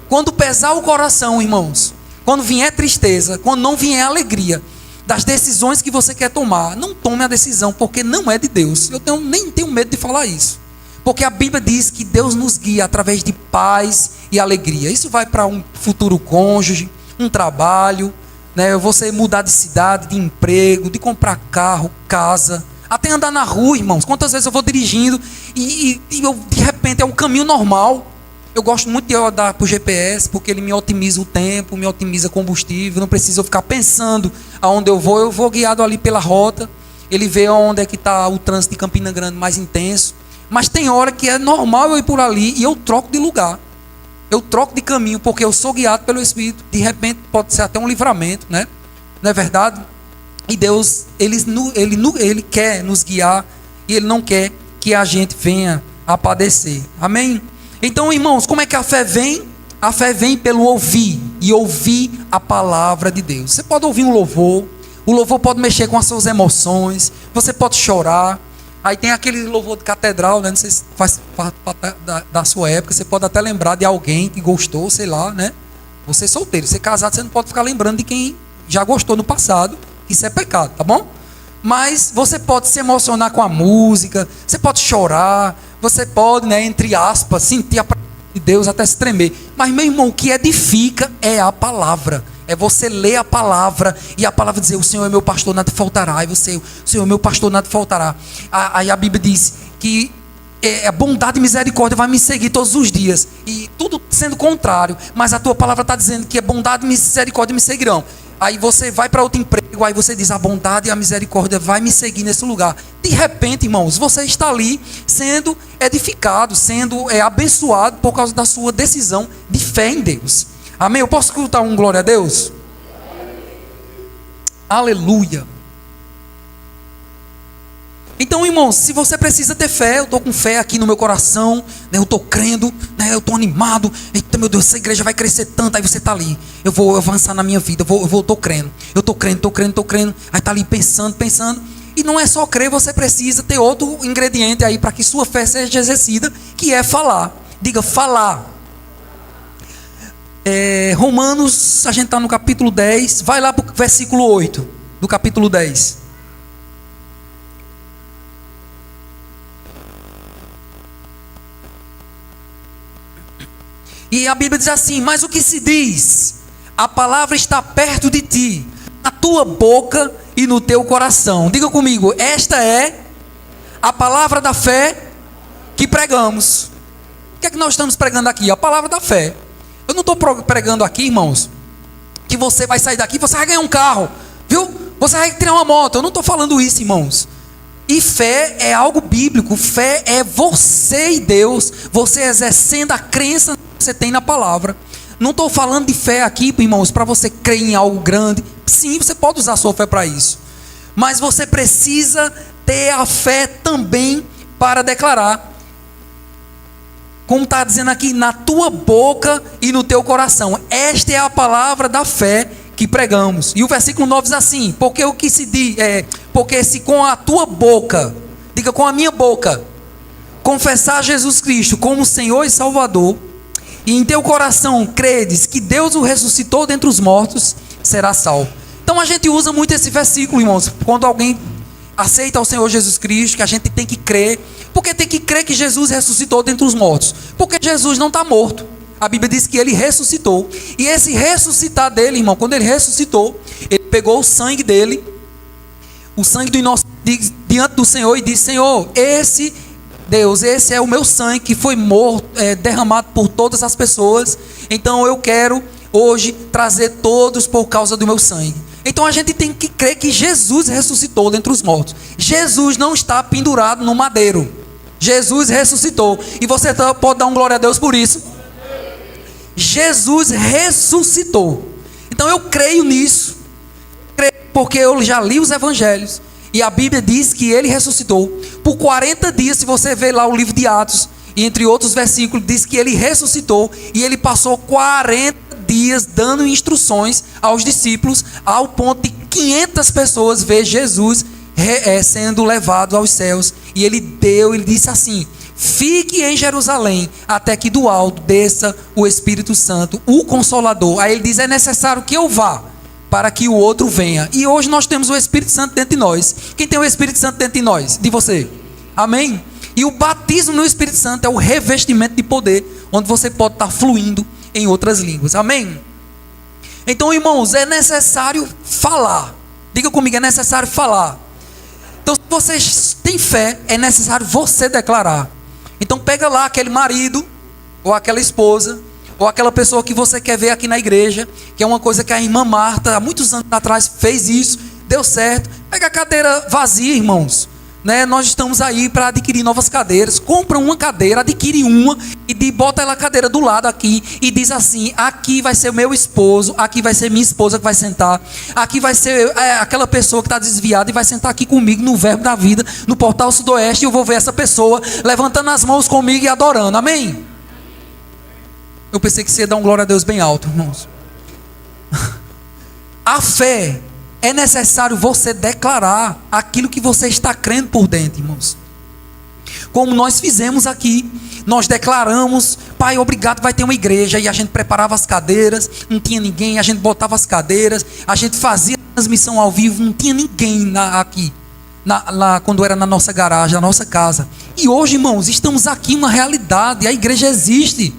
Quando pesar o coração, irmãos, quando vier tristeza, quando não vier alegria das decisões que você quer tomar, não tome a decisão, porque não é de Deus. Eu nem tenho medo de falar isso, porque a Bíblia diz que Deus nos guia através de paz e alegria. Isso vai para um futuro cônjuge, um trabalho, né? Você mudar de cidade, de emprego, de comprar carro, casa, até andar na rua, irmãos. Quantas vezes eu vou dirigindo e eu, de repente é um caminho normal. Eu gosto muito de andar por GPS, porque ele me otimiza o tempo, me otimiza combustível. Não preciso eu ficar pensando aonde eu vou guiado ali pela rota. Ele vê onde é que está o trânsito de Campina Grande mais intenso. Mas tem hora que é normal eu ir por ali e eu troco de lugar. Eu troco de caminho, porque eu sou guiado pelo Espírito. De repente pode ser até um livramento, né? Não é verdade? E Deus, Ele quer nos guiar e Ele não quer que a gente venha a padecer. Amém? Então, irmãos, como é que a fé vem? A fé vem pelo ouvir, e ouvir a palavra de Deus. Você pode ouvir um louvor, o louvor pode mexer com as suas emoções, você pode chorar. Aí tem aquele louvor de catedral, né? Não sei se faz parte da sua época, você pode até lembrar de alguém que gostou, sei lá, né? Você é solteiro, você é casado, você não pode ficar lembrando de quem já gostou no passado. Isso é pecado, tá bom? Mas você pode se emocionar com a música, você pode chorar, você pode, né, entre aspas, sentir a presença de Deus até se tremer. Mas, meu irmão, o que edifica é a palavra. É você ler a palavra e a palavra dizer, o Senhor é meu pastor, nada faltará. E você, o Senhor é meu pastor, nada faltará. Aí a Bíblia diz que a bondade e misericórdia vai me seguir todos os dias. E tudo sendo contrário, mas a tua palavra está dizendo que a bondade e misericórdia me seguirão. Aí você vai para outro emprego, aí você diz, a bondade e a misericórdia vai me seguir nesse lugar. De repente, irmãos, você está ali sendo edificado, sendo abençoado por causa da sua decisão de fé em Deus. Amém? Eu posso escutar um glória a Deus? Aleluia. Então, irmãos, se você precisa ter fé, eu estou com fé aqui no meu coração, né, eu estou crendo, né, eu estou animado, eita meu Deus, essa igreja vai crescer tanto, aí você está ali, eu vou avançar na minha vida, eu estou crendo, aí está ali pensando, e não é só crer, você precisa ter outro ingrediente aí para que sua fé seja exercida, que é falar. Diga, falar. Romanos, a gente está no capítulo 10, vai lá para o versículo 8 do capítulo 10. E a Bíblia diz assim, mas o que se diz? A palavra está perto de ti, na tua boca e no teu coração. Diga comigo, esta é a palavra da fé que pregamos. O que é que nós estamos pregando aqui? A palavra da fé. Eu não estou pregando aqui, irmãos, que você vai sair daqui e você vai ganhar um carro, viu? Você vai tirar uma moto. Eu não estou falando isso, irmãos. E fé é algo bíblico. Fé é você e Deus, você exercendo a crença que você tem na palavra. Não estou falando de fé aqui, irmãos, para você crer em algo grande. Sim, você pode usar a sua fé para isso. Mas você precisa ter a fé também para declarar. Como está dizendo aqui, na tua boca e no teu coração. Esta é a palavra da fé que pregamos. E o versículo 9 diz assim: porque o que se diz porque se com a tua boca, diga com a minha boca, confessar Jesus Cristo como Senhor e Salvador, e em teu coração credes que Deus o ressuscitou dentre os mortos, será salvo. Então a gente usa muito esse versículo, irmãos, quando alguém aceita o Senhor Jesus Cristo, que a gente tem que crer. Porque tem que crer que Jesus ressuscitou dentre os mortos. Porque Jesus não está morto. A Bíblia diz que ele ressuscitou. E esse ressuscitar dele, irmão, quando ele ressuscitou, ele pegou o sangue dele, o sangue do inocente, diante do Senhor, e disse: Senhor, esse é o meu sangue que foi derramado por todas as pessoas. Então eu quero hoje trazer todos por causa do meu sangue. Então a gente tem que crer que Jesus ressuscitou dentre os mortos. Jesus não está pendurado no madeiro. Jesus ressuscitou. E você pode dar um glória a Deus por isso. Jesus ressuscitou. Então eu creio nisso, porque eu já li os evangelhos e a Bíblia diz que ele ressuscitou. Por 40 dias, se você ver lá o livro de Atos, e entre outros versículos, diz que ele ressuscitou. E ele passou 40 dias dando instruções aos discípulos, ao ponto de 500 pessoas ver Jesus sendo levado aos céus. E ele disse assim: fique em Jerusalém, até que do alto desça o Espírito Santo, o Consolador. Aí ele diz: é necessário que eu vá, para que o outro venha. E hoje nós temos o Espírito Santo dentro de nós. Quem tem o Espírito Santo dentro de nós? De você. Amém? E o batismo no Espírito Santo é o revestimento de poder, onde você pode estar fluindo em outras línguas. Amém? Então, irmãos, é necessário falar. Diga comigo, é necessário falar. Então, se você tem fé, é necessário você declarar. Então pega lá aquele marido, ou aquela esposa, ou aquela pessoa que você quer ver aqui na igreja, que é uma coisa que a irmã Marta, há muitos anos atrás, fez isso, deu certo. Pega a cadeira vazia, irmãos, né? Nós estamos aí para adquirir novas cadeiras. Compra uma cadeira, adquire uma, e bota ela a cadeira do lado aqui, e diz assim: aqui vai ser o meu esposo, aqui vai ser minha esposa que vai sentar, aqui vai ser aquela pessoa que está desviada e vai sentar aqui comigo no Verbo da Vida, no Portal Sudoeste, e eu vou ver essa pessoa levantando as mãos comigo e adorando. Amém? Eu pensei que você ia dar um glória a Deus bem alto, irmãos. A fé, é necessário você declarar aquilo que você está crendo por dentro, irmãos. Como nós fizemos aqui, nós declaramos: Pai, obrigado, vai ter uma igreja. E a gente preparava as cadeiras, não tinha ninguém, a gente botava as cadeiras, a gente fazia transmissão ao vivo, não tinha ninguém aqui, quando era na nossa garagem, na nossa casa. E hoje, irmãos, estamos aqui, uma realidade, a igreja existe.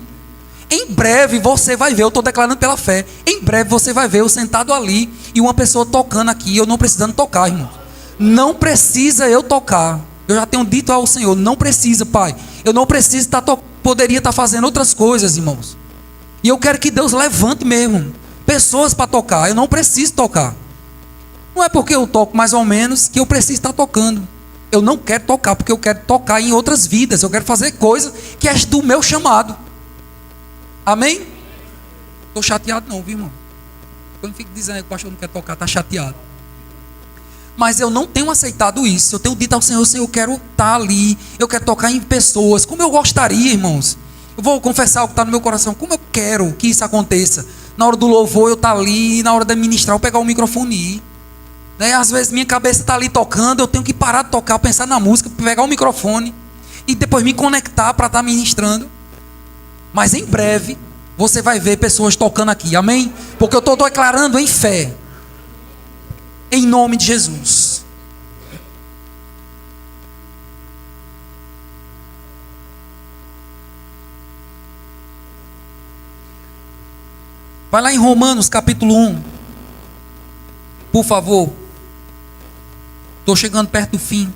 Em breve você vai ver, eu estou declarando pela fé, em breve você vai ver eu sentado ali e uma pessoa tocando aqui, eu não precisando tocar, irmão. Não precisa eu tocar. Eu já tenho dito ao Senhor: não precisa, Pai. Eu não preciso estar tocando, poderia estar fazendo outras coisas, irmãos. E eu quero que Deus levante mesmo pessoas para tocar. Eu não preciso tocar. Não é porque eu toco mais ou menos que eu preciso estar tocando. Eu não quero tocar porque eu quero tocar em outras vidas. Eu quero fazer coisas que é do meu chamado. Amém? Estou chateado não, viu, irmão? Eu não fico dizendo que o pastor não quer tocar, está chateado. Mas eu não tenho aceitado isso. Eu tenho dito ao Senhor: Senhor, eu quero estar ali, eu quero tocar em pessoas, como eu gostaria, irmãos. Eu vou confessar o que está no meu coração, como eu quero que isso aconteça. Na hora do louvor eu estar ali, na hora de ministrar eu pegar o microfone e ir, né? Às vezes minha cabeça está ali tocando, eu tenho que parar de tocar, pensar na música, pegar o microfone e depois me conectar para estar ministrando. Mas em breve você vai ver pessoas tocando aqui, amém? Porque eu estou declarando em fé, em nome de Jesus. Vai lá em Romanos capítulo 1, por favor. Estou chegando perto do fim,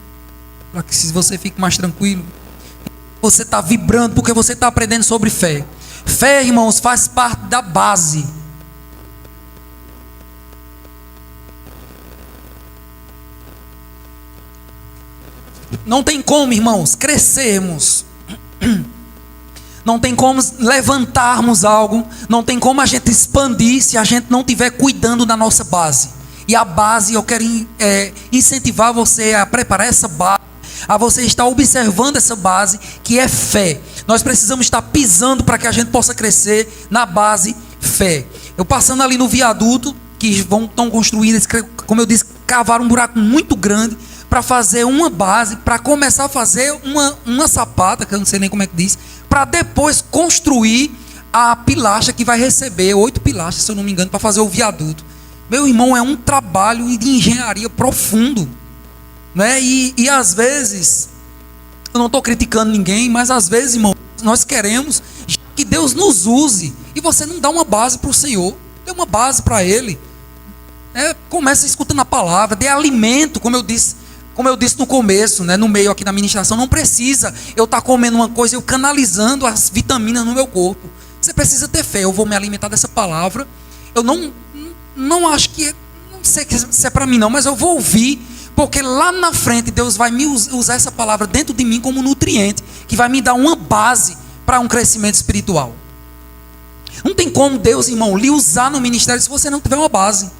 para que você fique mais tranquilo. Você está vibrando porque você está aprendendo sobre fé. Fé, irmãos, faz parte da base. Não tem como, irmãos, crescermos. Não tem como levantarmos algo. Não tem como a gente expandir se a gente não estiver cuidando da nossa base. E a base, eu quero incentivar você a preparar essa base, a você estar observando essa base, que é fé. Nós precisamos estar pisando para que a gente possa crescer na base fé. Eu passando ali no viaduto, que estão construindo, como eu disse, cavaram um buraco muito grande para fazer uma base, para começar a fazer uma sapata, que eu não sei nem como é que diz, para depois construir a pilastra que vai receber 8 pilastras, se eu não me engano, para fazer o viaduto. Meu irmão, é um trabalho de engenharia profundo, né? E às vezes, eu não estou criticando ninguém, mas às vezes, irmão, nós queremos que Deus nos use, e você não dá uma base para o Senhor, dê uma base para Ele. Começa escutando a palavra, dê alimento, como eu disse no começo, né, no meio aqui da ministração. Não precisa eu estar comendo uma coisa, eu canalizando as vitaminas no meu corpo. Você precisa ter fé. Eu vou me alimentar dessa palavra. Eu não acho que, não sei se é para mim não, mas eu vou ouvir, porque lá na frente Deus vai me usar essa palavra dentro de mim como nutriente, que vai me dar uma base para um crescimento espiritual. Não tem como Deus, irmão, lhe usar no ministério se você não tiver uma base.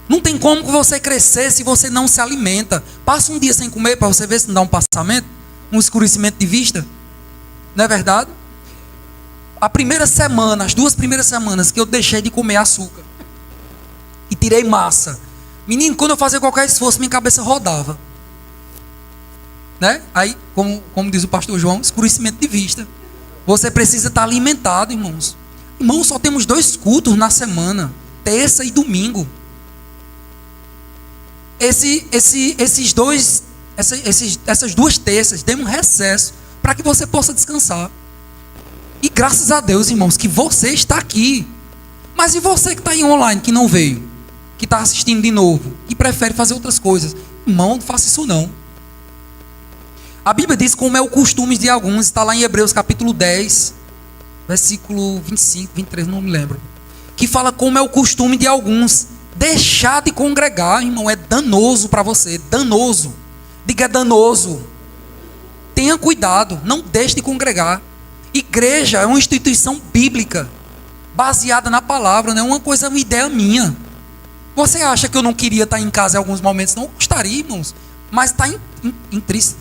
Não tem como você crescer se você não se alimenta. Passa um dia sem comer para você ver se não dá um passamento, um escurecimento de vista. Não é verdade? As 2 primeiras semanas que eu deixei de comer açúcar e tirei massa, menino, quando eu fazia qualquer esforço, minha cabeça rodava, né? Aí, como diz o pastor João, escurecimento de vista. Você precisa estar alimentado, irmãos. Irmãos, só temos 2 cultos na semana, terça e domingo. Essas 2 terças, dê um recesso para que você possa descansar. E graças a Deus, irmãos, que você está aqui. Mas e você que está aí online, que não veio, que está assistindo de novo, que prefere fazer outras coisas? Irmão, não faça isso não. A Bíblia diz como é o costume de alguns, está lá em Hebreus capítulo 10, versículo 25, 23, não me lembro, que fala como é o costume de alguns deixar de congregar. Irmão, é danoso para você, danoso. Diga, é danoso. Tenha cuidado, não deixe de congregar. Igreja é uma instituição bíblica, baseada na palavra, não é uma ideia minha. Você acha que eu não queria estar em casa em alguns momentos? Não gostaria, irmãos, mas está intrínseco,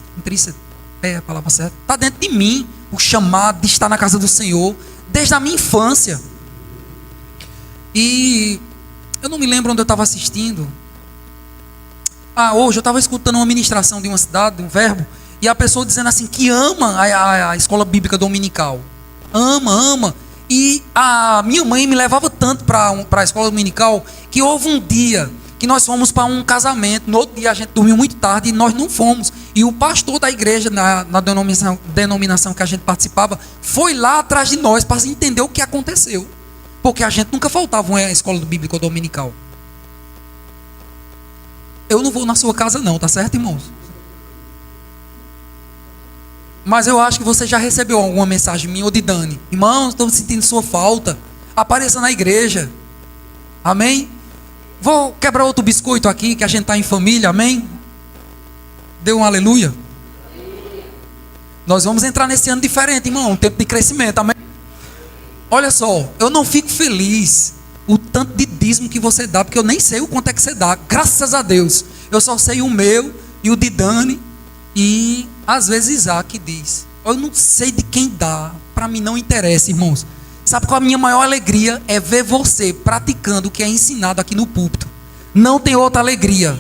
é a palavra certa, está dentro de mim o chamado de estar na casa do Senhor, desde a minha infância. E eu não me lembro onde eu estava assistindo. Hoje eu estava escutando uma ministração de uma cidade, de um verbo, e a pessoa dizendo assim, que ama a escola bíblica dominical. Ama. E a minha mãe me levava tanto para a escola dominical, que houve um dia que nós fomos para um casamento. No outro dia a gente dormiu muito tarde e nós não fomos. E o pastor da igreja, na denominação que a gente participava, foi lá atrás de nós para entender o que aconteceu. Porque a gente nunca faltava uma escola bíblica dominical. Eu não vou na sua casa não, tá certo, irmãos? Mas eu acho que você já recebeu alguma mensagem minha ou de Dani. Irmãos, estou sentindo sua falta. Apareça na igreja. Amém? Vou quebrar outro biscoito aqui, que a gente está em família. Amém? Dê um aleluia. Nós vamos entrar nesse ano diferente, irmão. Um tempo de crescimento. Amém? Olha só, eu não fico feliz o tanto de dízimo que você dá, porque eu nem sei o quanto é que você dá. Graças a Deus. Eu só sei o meu e o de Dani. E às vezes Isaac diz, eu não sei de quem dá, para mim não interessa, irmãos. Sabe qual a minha maior alegria? É ver você praticando o que é ensinado aqui no púlpito. Não tem outra alegria.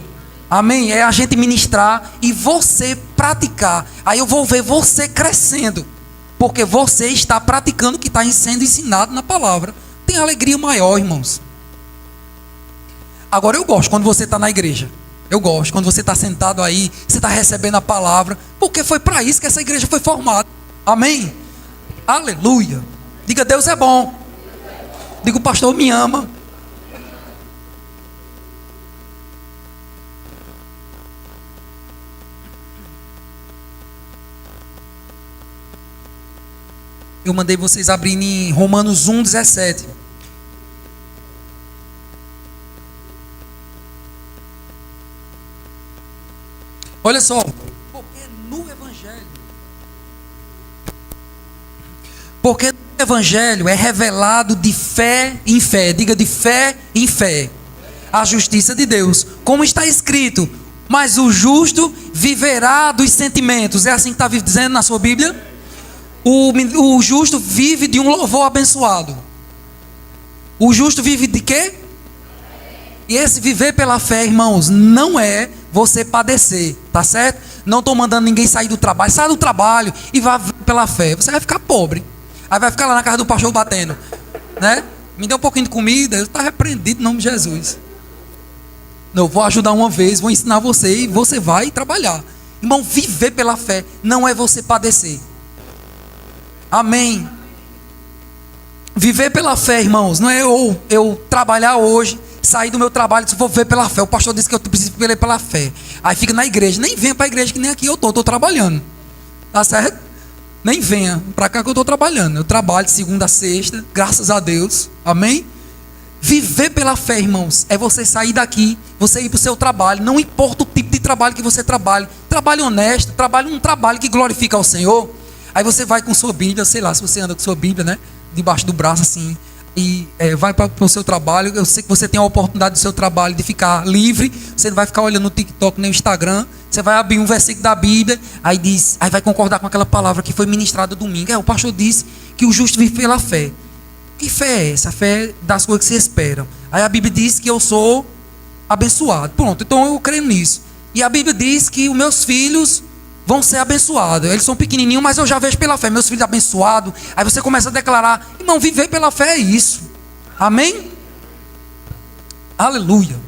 Amém? É a gente ministrar e você praticar. Aí eu vou ver você crescendo, porque você está praticando o que está sendo ensinado na palavra. Tem alegria maior, irmãos. Agora eu gosto quando você está na igreja. Eu gosto quando você está sentado aí, você está recebendo a palavra, porque foi para isso que essa igreja foi formada. Amém? Aleluia. Diga, Deus é bom. Diga, o pastor me ama. Eu mandei vocês abrirem em Romanos 1:17. Olha só, porque no Evangelho, porque no Evangelho é revelado de fé em fé, diga de fé em fé, a justiça de Deus, como está escrito, mas o justo viverá dos sentimentos. É assim que está dizendo na sua Bíblia? O justo vive de um louvor abençoado. O justo vive de quê? E esse viver pela fé, irmãos, não é você padecer, tá certo? Não estou mandando ninguém sair do trabalho. Sai do trabalho e vá pela fé. Você vai ficar pobre. Aí vai ficar lá na casa do pastor batendo, né? Me dê um pouquinho de comida, eu estou repreendido em nome de Jesus. Não, vou ajudar uma vez, vou ensinar você e você vai trabalhar. Irmão, viver pela fé não é você padecer. Amém. Viver pela fé, irmãos, não é eu trabalhar hoje, sair do meu trabalho e vou viver pela fé. O pastor disse que eu preciso viver pela fé. Aí fica na igreja, nem venha para a igreja que nem aqui eu estou trabalhando. Tá certo? Nem venha para cá que eu estou trabalhando. Eu trabalho de segunda a sexta, graças a Deus. Amém? Viver pela fé, irmãos, é você sair daqui, você ir para o seu trabalho, não importa o tipo de trabalho que você trabalhe, trabalho honesto, um trabalho que glorifica ao Senhor. Aí você vai com sua Bíblia, sei lá, se você anda com sua Bíblia, né, debaixo do braço assim, e vai para o seu trabalho. Eu sei que você tem a oportunidade do seu trabalho de ficar livre, você não vai ficar olhando no TikTok nem no Instagram, você vai abrir um versículo da Bíblia, aí vai concordar com aquela palavra que foi ministrada domingo. O pastor disse que o justo vive pela fé. Que fé é essa? A fé das coisas que se esperam. Aí a Bíblia diz que eu sou abençoado. Pronto, então eu creio nisso. E a Bíblia diz que os meus filhos vão ser abençoados. Eles são pequenininhos, mas eu já vejo pela fé. Meus filhos abençoados. Aí você começa a declarar: irmão, viver pela fé é isso. Amém? Aleluia.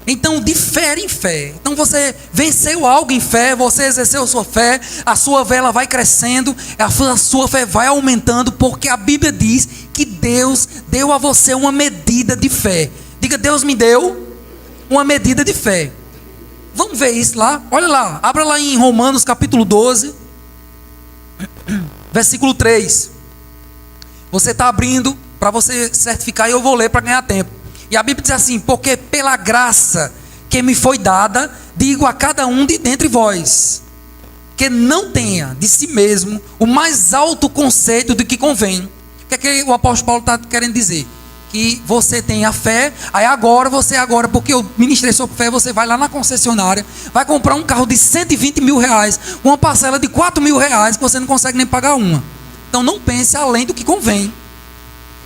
Então, de fé em fé. Então, você venceu algo em fé, você exerceu sua fé, a sua fé ela vai crescendo, a sua fé vai aumentando, porque a Bíblia diz que Deus deu a você uma medida de fé. Diga, Deus me deu uma medida de fé. Vamos ver isso lá? Olha lá, abra lá em Romanos capítulo 12, versículo 3. Você está abrindo para você certificar e eu vou ler para ganhar tempo. E a Bíblia diz assim: porque pela graça que me foi dada, digo a cada um de dentre vós, que não tenha de si mesmo o mais alto conceito do que convém. O que é que o apóstolo Paulo está querendo dizer? Que você tem a fé, aí agora, porque eu ministrei sobre fé, você vai lá na concessionária, vai comprar um carro de 120 mil reais, uma parcela de 4 mil reais, que você não consegue nem pagar uma. Então não pense além do que convém,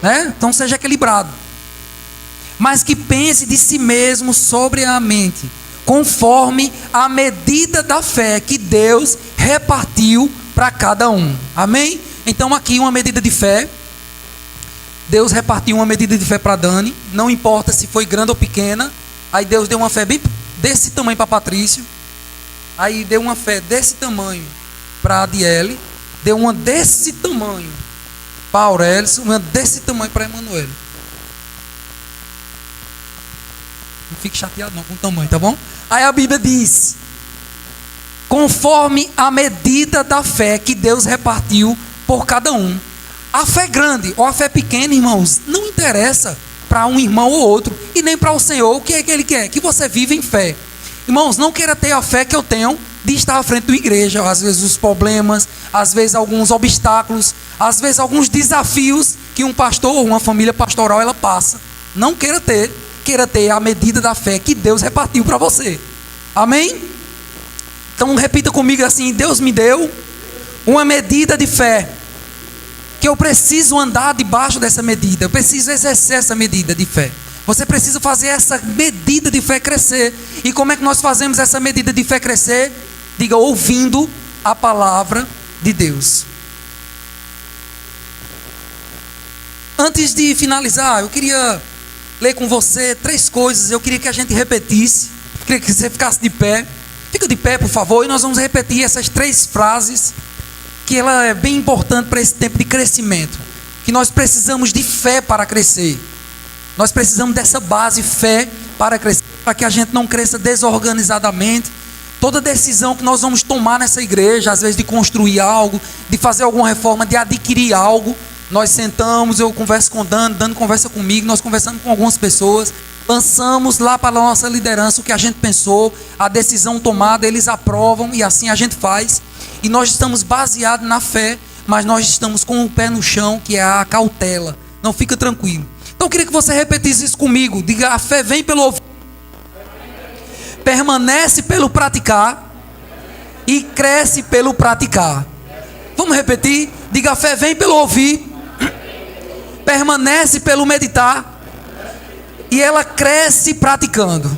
né? Então seja equilibrado. Mas que pense de si mesmo sobriamente, conforme a medida da fé que Deus repartiu para cada um. Amém? Então aqui uma medida de fé. Deus repartiu uma medida de fé para Dani, não importa se foi grande ou pequena. Aí Deus deu uma fé bem desse tamanho para Patrício, aí deu uma fé desse tamanho para Adiele, deu uma desse tamanho para Aurélio, uma desse tamanho para Emanuel. Não fique chateado não com o tamanho, tá bom? Aí a Bíblia diz: conforme a medida da fé que Deus repartiu por cada um. A fé grande ou a fé pequena, irmãos, não interessa para um irmão ou outro, e nem para o Senhor. O que é que Ele quer? Que você viva em fé. Irmãos, não queira ter a fé que eu tenho de estar à frente da igreja. Às vezes os problemas, às vezes alguns obstáculos, às vezes alguns desafios que um pastor ou uma família pastoral ela passa. Não queira ter a medida da fé que Deus repartiu para você. Amém? Então repita comigo assim: Deus me deu uma medida de fé, que eu preciso andar debaixo dessa medida, eu preciso exercer essa medida de fé. Você precisa fazer essa medida de fé crescer. E como é que nós fazemos essa medida de fé crescer? Diga, ouvindo a palavra de Deus. Antes de finalizar, eu queria ler com você 3 coisas. Eu queria que a gente repetisse. Eu queria que você ficasse de pé. Fica de pé, por favor. E nós vamos repetir essas 3 frases, que ela é bem importante para esse tempo de crescimento. Que nós precisamos de fé para crescer. Nós precisamos dessa base, fé, para crescer. Para que a gente não cresça desorganizadamente. Toda decisão que nós vamos tomar nessa igreja, às vezes de construir algo, de fazer alguma reforma, de adquirir algo, nós sentamos, eu converso com Dani conversa comigo, nós conversamos com algumas pessoas, lançamos lá para a nossa liderança o que a gente pensou, a decisão tomada, eles aprovam e assim a gente faz. E nós estamos baseados na fé, mas nós estamos com o pé no chão, que é a cautela. Não, fica tranquilo. Então eu queria que você repetisse isso comigo. Diga: a fé vem pelo ouvir, permanece pelo praticar e cresce pelo praticar. Vamos repetir? Diga: a fé vem pelo ouvir, permanece pelo meditar e ela cresce praticando.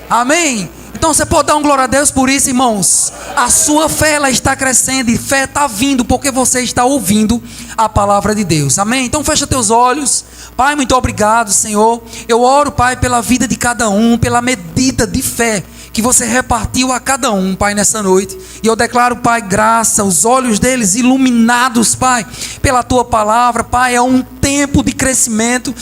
Amém? Então você pode dar um glória a Deus por isso, irmãos. A sua fé, ela está crescendo, e fé está vindo porque você está ouvindo a palavra de Deus. Amém? Então fecha teus olhos. Pai, muito obrigado, Senhor. Eu oro, Pai, pela vida de cada um, pela medida de fé que você repartiu a cada um, Pai, nessa noite. E eu declaro, Pai, graça, os olhos deles iluminados, Pai, pela tua palavra. Pai, é um tempo de crescimento.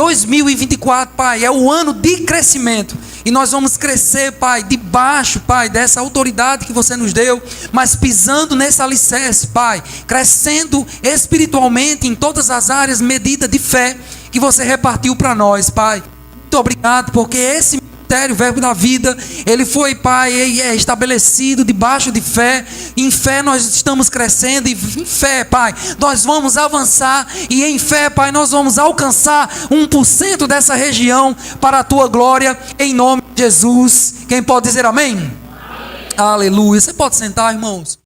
2024, Pai, é o ano de crescimento. E nós vamos crescer, Pai, debaixo, Pai, dessa autoridade que você nos deu, mas pisando nesse alicerce, Pai, crescendo espiritualmente em todas as áreas, medida de fé que você repartiu para nós, Pai. Muito obrigado, porque esse ministério, o Verbo da Vida, ele foi, Pai, estabelecido debaixo de fé. Em fé nós estamos crescendo, e em fé, Pai, nós vamos avançar, e em fé, Pai, nós vamos alcançar 1% dessa região para a tua glória, em nome de Jesus. Quem pode dizer amém? Amém. Aleluia. Você pode sentar, irmãos.